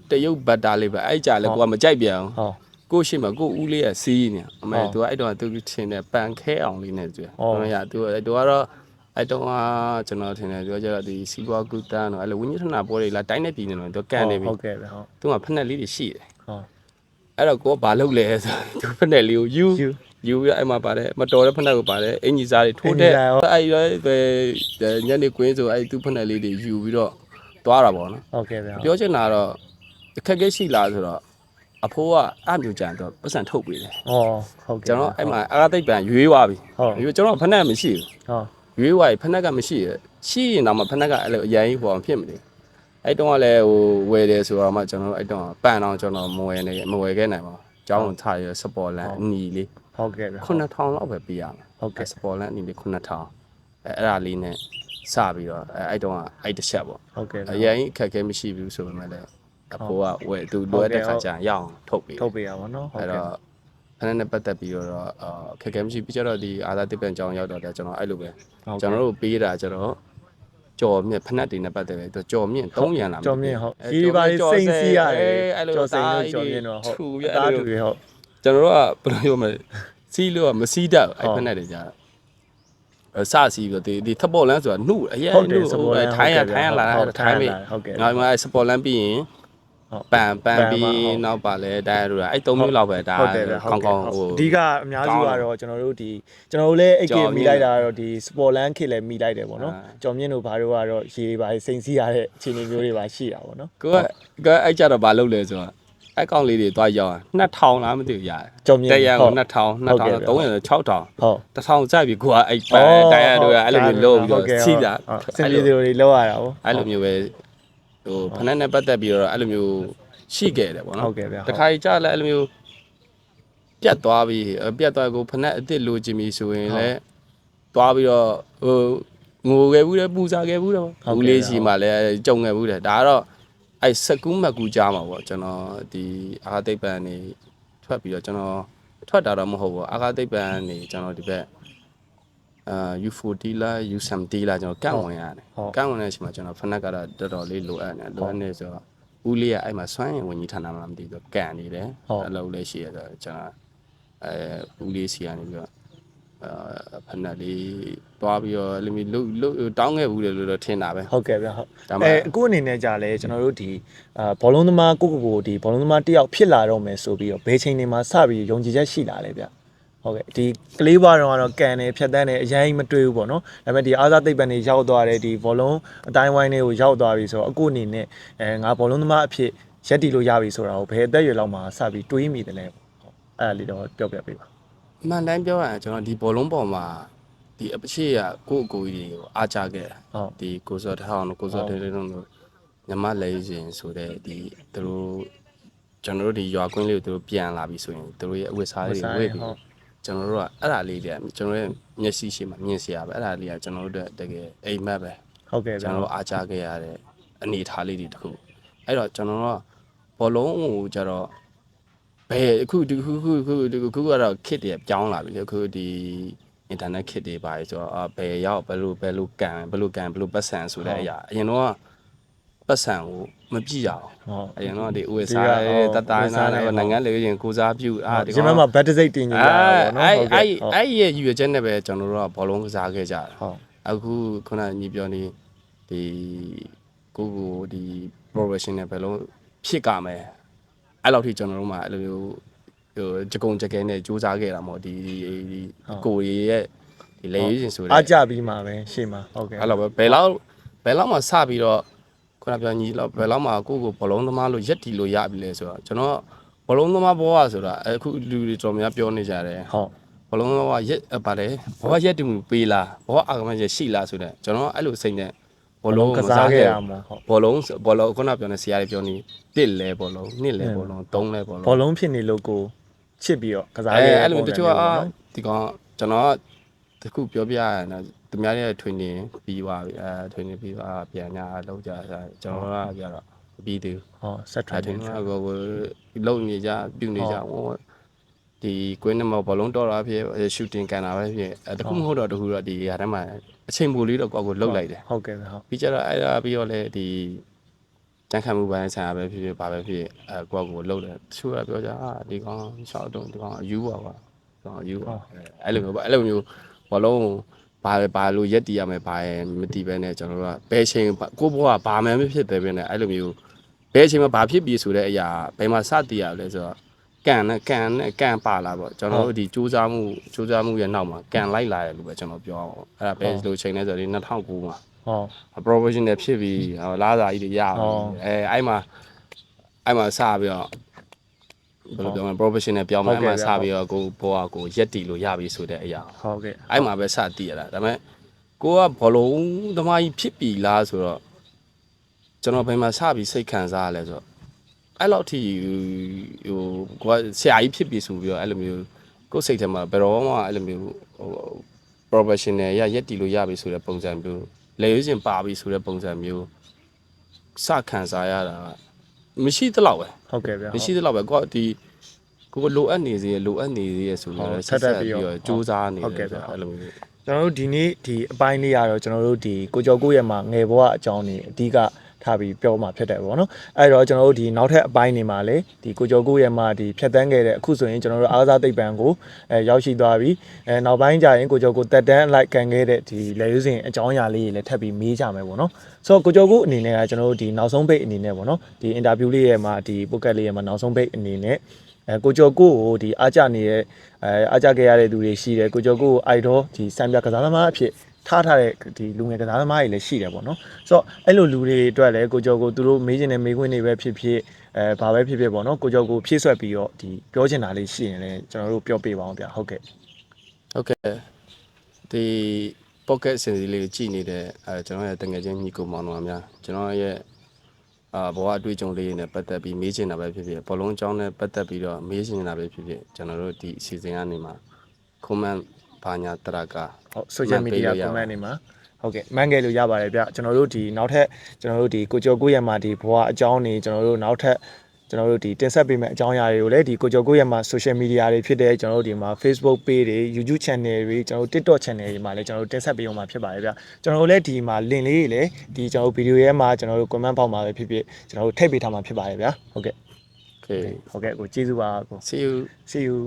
တရုတ်ဘတ်တာလေးပဲအဲ့ကြလဲကိုကမကြိုက်ပြန်ဟုတ်ကိုရှိမှာကိုဦးလေးကစီးနေအမေသူကအဲ့တုန်းကသူထင်တယ်ပန်ခဲအောင်လေးနဲ့တွေ့ဟုတ်ရသူကတော့အဲ့တုန်းကကျွန်တော်ထင်တယ်သူကကျတော့ဒီစီးပွားကူတန်းတော့အဲ့လိုဝင်းကြီးထနာပွဲတွေလာတိုင်းနေပြည်နေတော့သူကန်နေပြီဟုတ်ကဲ့ပဲဟုတ်သူကဖက်နက်လေးတွေရှိတယ်ဟုတ်အဲ့တော့ကိုကဘာလုပ်လဲဆိုသူဖက်နက်လေးကိုယူပြီးအဲ့မှာပါတယ်မတော်တဲ့ဖက်နက်ကိုပါတယ်အင်ကြီးစားတွေထိုးတဲ့အဲ့ရွယ်ညနေကွင်းဆိုအဲ့သူဖက်နက်လေးတွေယူပြီးတော့သွားတာပေါ့နော်ဟုတ်ကဲ့ဗျာပြောချင်တာတော့အခက်အခဲရှိလားဆိုတော့အဖိုးကအမျိုးကြံတော့ပတ်စံထုတ်ပေးတယ်ဟုတ်ကဲ့ကျွန်တော်အဲ့မှာအရာသိပ်ပံရွေးသွားပြီရွေးကျွန်တော်ဖက်နက်မရှိဘူးရွေးသွားပြီဖက်နက်ကမရှိရရှိရင်တော့မှဖက်နက်ကအဲ့လိုအရင်ဟိုအောင်ဖြစ်မလို့အဲ့တုန်းကလည်းဟိုဝယ်တယ်ဆိုတော့မှကျွန်တော်အဲ့တုန်းကပန်အောင်ကျွန်တော်မဝယ်ခဲ့နိုင်ပါဘူးကျောင်းကိုထားရစပေါ်လန်အနီလေး ဟုတ်ကဲ့ဗျာ 9000လောက်ပဲပေးရမယ် ဟုတ်ကဲ့ စပေါ်လန်အနေနဲ့9000အဲ့ဒါလေးနဲ့စပြီးတော့အဲ့တုန်းကအဲ့တစ်ချက်ပေါ့ ဟုတ်ကဲ့ အရင်အခက်အခဲမရှိဘူးဆိုပေမဲ့လည်းအဖိုးကဝယ်သူလိုအပ်တဲ့ခါကျရင်ရအောင်ထုတ်ပေး ထုတ်ပေးရပါတော့ဟုတ် အဲ့ ကဲ့ တော့ဖနက်နဲ့ပတ်သက်ပြီးတော့ခက်ခဲမရှိပြီးကြတော့ဒီအာသာတိပန်ကြောင်ရောက်တော့တယ်ကျွန်တော်အဲ့လိုပဲကျွန်တော်တို့ပေးတာကျတော့ကြော်မြင့်ဖနက်တွေနဲ့ပတ်သက်ပြီးကြော်မြင့်3ရန်လာ ကြော်မြင့်ဟုတ်ဒီပါလေးစိမ့်စီရတယ် အဲ့လို ကြော်စိမ့်လို့ကြော်မြင့်တော့ဟုတ် ထူပြ တာ အဲ့ တူ လို ရဟုတ် ကျွန်တော်တို့ကဘယ်လိုပြောမလဲစီးလို့ကမစီးတတ်အဲ့ဖနက်တွေကြာစစီးပြီးဒီထပ်ပေါ်လန်းဆိုတာနှုအရင်နှုထိုင်းရလာထိုင်းပြီ ဟုတ်ကဲ့ နောက်မှစပေါ်လန်းပြီးရင်ပန်ပြီးနောက်ပါလဲဒါရအဲ့3မျိုးလောက်ပဲဒါ ဟုတ်တယ်ဗျ ကောင်းကောင်းဟို အဓိကအများစုကတော့ကျွန်တော်တို့လည်းအိတ်ကမိလိုက်တာကတော့ဒီစပေါ်လန်ခေတ်လည်းမိလိုက်တယ်ပေါ့နော်ကြော်မြင့်တို့ဘာတို့ကတော့ရေပါစိမ့်စီးရတဲ့အခြေအနေမျိုးတွေပါရှိတာပေါ့နော် ကိုကအဲ့ကြတော့မလုပ်လဲဆိုတော့အကောင့်လေးတွေတွားရောက်2000လားမသိဘူးရတယ် ကြော်မြင့် တရံ ဟုတ် 2000 3000 6000 ဟုတ် 1000ကြိုက်ပြီကိုကအဲ့ပန်တိုင်းရတို့အဲ့လိုမျိုးလုပ်ပြီးတော့စီးတာ စင်ပြေတွေလောက်ရတာဗော အဲ့လိုမျိုးပဲဟိုဖနက်နဲ့ပတ်သက်ပြီးတော့အဲ့လိုမျိုးရှိခဲ့တယ်ပေါ့နော် ဟုတ်ကဲ့ဗျာ တခါကြီးကြားလဲအဲ့လိုမျိုးပြတ်သွားပြီးပြတ်သွားကိုဖနက်အစ်စ်လိုချင်ပြီဆိုရင်လည်းသွားပြီးတော့ဟိုငိုခဲ့ဘူးတယ်ပူစားခဲ့ဘူးတယ်ဘူးလေးရှိမှလည်းကြုံခဲ့ဘူးတယ်ဒါကတော့အဲ့စကူးမကူကြားမှာပေါ့ကျွန်တော်ဒီအာသိပ္ပံနေထွက်ပြီးတော့ကျွန်တော်ထွက်တာတော့မဟုတ်ဘူးအာသိပ္ပံနေကျွန်တော်ဒီဘက်U40 လား U70 လားကျွန်တော်ကန့်ဝင်ရတယ်ကန့်ဝင်တဲ့အချိန်မှာကျွန်တော်ဖနက်ကတော့တော်တော်လေးလိုအပ်နေလိုအပ်နေဆိုတော့ဦးလေးကအဲ့မှာစွမ်းရင်ဝင်ကြီးဌာနမှာမသိဘူးကန်နေတယ်အဲ့လိုလေးရှိရဆိုတော့ကျွန်တော်ဦးလေးစီကနေပြီးတော့ဖနက်လေးတွားပြီးတော့အဲ့လိုမျိုးတောင်းခဲ့ဘူးလေလို့တော့ထင်တာပဲ ဟုတ်ကဲ့ဗျာဟုတ်အခုအနေနဲ့ကြာလဲကျွန်တော်တို့ဒီဘောလုံးသမားကိုဒီဘောလုံးသမားတယောက်ဖြစ်လာတော့မယ်ဆိုပြီးတော့ဘယ်ချိန်တွေမှာစပြီးယုံကြည်ချက်ရှိလာလဲဗျဟုတ်ကဲ့ဒီကလေးဘွားတော့ကန်နေဖြတ်တန်းနေအရင်မတွေ့ဘူးပေါ့နော်ဒါပေမဲ့ဒီအားစားသိပ္ပံတွေရောက်သွားတယ်ဒီဘောလုံးအတိုင်းဝိုင်းတွေကိုရောက်သွားပြီဆိုတော့အခုအနေနဲ့ငါဘောလုံးသမားအဖြစ်ရက်တီလို့ရပြီဆိုတာကိုဘယ်အသက်အရွယ်လောက်မှာစပြီးတွေးမိတယ်လဲဟုတ်အဲ့ဒါလေးတော့ပြောပြပေးပါ မှန်တိုင်းပြောရရင်ကျွန်တော်ဒီဘောလုံးပေါ်မှာဒီအရှိရကိုယ့်အကိုကြီးတွေကိုအားချခဲ့တာဒီကိုစောထောင်းကိုစောတဲတဲတို့ညမလေးရှင်ဆိုတဲ့ဒီသူတို့ကျွန်တော်တို့ဒီရွာကွင်းလေးကိုသူတို့ပြန်လာပြီဆိုရင်သူတို့ရဲ့အဝတ်စားတွေဝတ်ပြီးကျွန်တော်တို့ကအဲ့ဒါလေးတွေကျွန်တော်ရဲ့မျက်စိရှိမှမြင်စရာပဲအဲ့ဒါလေးကကျွန်တော်တို့တကယ်အိမ်မက်ပဲ ဟုတ်ကဲ့ ကျွန်တော်တို့အားချခဲ့ရတဲ့အနေအထားလေးတွေတခုအဲ့တော့ကျွန်တော်တို့ကဘောလုံးကိုကျတော့ဘယ်အခုကတော့ခစ်တွေပြောင်းလာပြီလေအခုဒီအင်တာနက်ခစ်တွေပါဆိုတော့ဘယ်ရောက်ဘယ်လိုကန်ပတ်စံဆိုတဲ့အရာအရင်တော့ပတ်စံကိုမကြည့်ရအောင်အရင်တော့ဒီ USA တတိုင်းနိုင်ငံလေရင်ကိုစားပြုဒီမှာမှာဘတ်တစိတ်တင်ကြရတာပေါ့နော်ဟုတ်ကဲ့အဲ့ရဲ့ယူရချက်နဲ့ပဲကျွန်တော်တို့ကဘောလုံးကစားခဲ့ကြတာ ဟုတ် အခုခုနညီပြောနေဒီကိုဒီ professional ဘယ်လုံးဖြစ်ကြမယ်အဲ့လောက်ထိကျွန်တော်တို့မှအဲ့လိုမျိုးဟိုကြကုံကြကဲနဲ့စူးစမ်းခဲ့တာပေါ့ဒီကိုရီရဲ့ဒီလေရေးရှင်ဆိုတဲ့အားကြပြီးမှာပဲရှေ့မှာဟုတ်ကဲ့ အဲ့လိုပဲဘယ်လောက်မှစပြီးတော့ခုနပြောညီလောက်ဘယ်လောက်မှကိုဘောလုံးသမားလို့ရက်တီလို့ရပြီလဲဆိုတော့ကျွန်တော်ဘောလုံးသမားဘောကဆိုတာအခုလူတွေတော်များပြောနေကြတယ်ဟုတ် ဘောလုံးသမားရက်ပါတယ်ဘောရက်တီမှုပေးလားဘောအာကမချက်ရှိလားဆိုတဲ့ကျွန်တော်အဲ့လိုစိတ်နဲ့ဘောလုံးကစားခဲ့ရမှာဟုတ်ဘောလုံးခုနပြောနေဆရာတွေပြောနေ1လဲဘောလုံး2လဲဘောလုံး3လဲဘောလုံးဘောလုံးဖြစ်နေလို့ကိုချစ်ပြီးတော့ကစားခဲ့ရ အဲ့လိုတချို့ဒီကောင်ကျွန်တော်တခုပြောပြရရင်သူများရဲ့ training ပြီးသွားပြီtraining ပြီးသွားပြန်ညာလောက်ကြကျွန်တော်ကကြတော့ပြီးသေးဘူး ဟုတ်ဆက် training ကိုလုံနေကြပြုနေကြဒီကွင်းနံပါတ်ဘောလုံးတော်တာဖြစ် shooting ကန်တာပဲဖြစ်တခုမဟုတ်တော့တခုတော့ဒီဟာထဲမှာအချိန်ပိုလေးတော့ကိုယ့်ကိုလှုပ်လိုက်တယ် ဟုတ်ကဲ့ဟုတ် ပြီးကြတော့အဲ့ဒါပြီးတော့လေဒီတန်းခံမှုပိုင်းဆိုင်ရာပဲဖြစ်ဖြစ်ဘာပဲဖြစ်ကိုယ့်ကိုလှုပ်တယ်တချို့ကပြောကြဒီကောင်ရှောက်တော့ဒီကောင်အယူပါကွာဒီကောင်အယူပါအဲ့လိုမျိုးဘောလုံးဘာလို့ရက်တီးရမယ်ဘာရင်မတီးပဲနဲ့ကျွန်တော်တို့ကဘယ်ချိန်ကိုဘောကဘာမှမဖြစ်တယ်ပဲနဲ့အဲ့လိုမျိုးဘယ်ချိန်မှာဘာဖြစ်ပြီဆိုတဲ့အရာဘယ်မှာစတည်ရလဲဆိုတော့ကန်ပါလာပေါ့ကျွန်တော်တို့ဒီစူးစမ်းမှုရဲ့နောက်မှာကန်လိုက်လာတယ်လို့ပဲကျွန်တော်ပြောအောင်အဲ့ဒါဘယ်လိုချိန်လဲဆိုတော့ဒီ2009မှာဟုတ် professional ဖြစ်ပြီးလားစာကြီးတွေရအောင်အဲ့မှာစပြီးတော့ဘယ်လိုပြောမလဲ professional ပြောင်းမှအဲ့မှာစပြီးတော့ကိုဘောကကိုရက်တီလို့ရပြီဆိုတဲ့အရာ ဟုတ်ကဲ့ အဲ့မှာပဲစတည်ရတာဒါပေမဲ့ကိုကဘောလုံးသမားကြီးဖြစ်ပြီလားဆိုတော့ကျွန်တော်ဘယ်မှာစပြီးစိတ်ခံစားရလဲဆိုတော့အဲ့လောက်ထိဟိုကိုကဆရာကြီးဖြစ်ပြီဆိုပြီးတော့အဲ့လိုမျိုး ကိုယ်စိတ်ထဲမှာဘယ်တော့မှအဲ့လိုမျိုးဟို professional ရရက်တီလို့ရပြီဆိုတဲ့ပုံစံမျိုးလေရွေးရှင်ပါပြီဆိုတဲ့ပုံစံမျိုးစခံစားရတာမရှိသလောက်ပဲ ဟုတ်ကဲ့ဗျာ မရှိသလောက်ပဲကိုကဒီကိုလိုအပ်နေစေရလိုအပ်နေစေရဆိုပြီးတော့ဆက်ပြီးတော့စူးစမ်းနေတယ်အဲ့လိုမျိုး ကျွန်တော်တို့ဒီနေ့ဒီအပိုင်းလေးကတော့ကျွန်တော်တို့ဒီကိုကျော်ကိုရဲ့မှာငယ်ဘဝအကြောင်းနေအဓိကထားပြီးပြောမှာဖြစ်တယ်ပေါ့နော်အဲ့တော့ကျွန်တော်တို့ဒီနောက်ထပ်အပိုင်းနေမှာလေဒီကိုကျော်ကိုရဲ့မှာဒီဖြတ်တန်းခဲ့တဲ့အခုဆိုရင်ကျွန်တော်တို့အားကစားသိပ္ပံကိုရောက်ရှိသွားပြီနောက်ပိုင်းကျရင်ကိုကျော်ကိုတက်တန်းလိုက်ကန်ခဲ့တဲ့ဒီလေယူစဉ်အကြောင်းအရာလေးတွေလည်းထပ်ပြီးမေးကြမယ်ပေါ့နော်ဆိုတော့ကိုကျော်ကိုအနေနဲ့ကကျွန်တော်တို့ဒီနောက်ဆုံးပိတ်အနေနဲ့ပေါ့နော်ဒီအင်တာဗျူးလေးရဲ့မှာဒီပိုကက်လေးရဲ့မှာနောက်ဆုံးပိတ်အနေနဲ့ကိုကျော်ကိုဒီအားကြနေတဲ့အားကြခဲ့ရတဲ့သူတွေရှိတယ်ကိုကျော်ကိုအိုက်တော့ဒီစံပြကစားသမားအဖြစ်ထားတဲ့ဒီလူငယ်ကစားသမားတွေလည်းရှိတယ်ပေါ့နော်ဆိုတော့အဲ့လိုလူတွေအတွက်လည်းကိုကျော်ကိုသူတို့မေးချင်တဲ့မေးခွန်းတွေပဲဖြစ်ဖြစ်ဘာပဲဖြစ်ဖြစ်ပေါ့နော်ကိုကျော်ကိုဖြည့်ဆွက်ပြီးတော့ဒီပြောချင်တာလေးရှိရင်လည်းကျွန်တော်တို့ပြောပြပါအောင်ဗျဟုတ်ကဲ့ ဟုတ်ကဲ့ဒီ pocket စင်စီလေးကိုကြည့်နေတဲ့ကျွန်တော်ရဲ့တငယ်ချင်းညီကိုမောင်တော်များကျွန်တော်ရဲ့ဘဝအတွေ့အကြုံလေးတွေနဲ့ပတ်သက်ပြီးမေးချင်တာပဲဖြစ်ဖြစ်ဘောလုံးအကြောင်းနဲ့ပတ်သက်ပြီးတော့မေးချင်တာပဲဖြစ်ဖြစ်ကျွန်တော်တို့ဒီအစီအစဉ်ကနေမှာ comment ဘာညာတရက ဟုတ် social media comment တွေမှာဟုတ်ကဲ့မှန်ခဲ့လို့ရပါတယ်ဗျကျွန်တော်တို့ဒီနောက်ထပ်ကျွန်တော်တို့ဒီကိုကျော်ကိုရမှာဒီဘဝအကြောင်းနေကျွန်တော်တို့နောက်ထပ်ကျွန်တော်တို့ဒီတင်ဆက်ပေးမယ့်အကြောင်းအရာတွေကိုလည်းဒီကိုကျော်ကိုရမှာ social media တွေဖြစ်တဲ့ကျွန်တော်တို့ဒီမှာ Facebook page တွေ YouTube channel တွေကျွန်တော်တို့ TikTok channel တွေမှာလည်းကျွန်တော်တို့တင်ဆက်ပေးအောင်မှာဖြစ်ပါတယ်ဗျကျွန်တော်တို့လည်းဒီမှာ link လေးတွေလည်းဒီကျွန်တော်တို့ video ရဲ့မှာကျွန်တော်တို့ comment box မှာပဲဖြစ်ဖြစ်ကျွန်တော်တို့ထည့်ပေးထားမှာဖြစ်ပါတယ်ဗျဟုတ်ကဲ့ okay ဟုတ်ကဲ့ကိုကျေးဇူးပါကို see you see you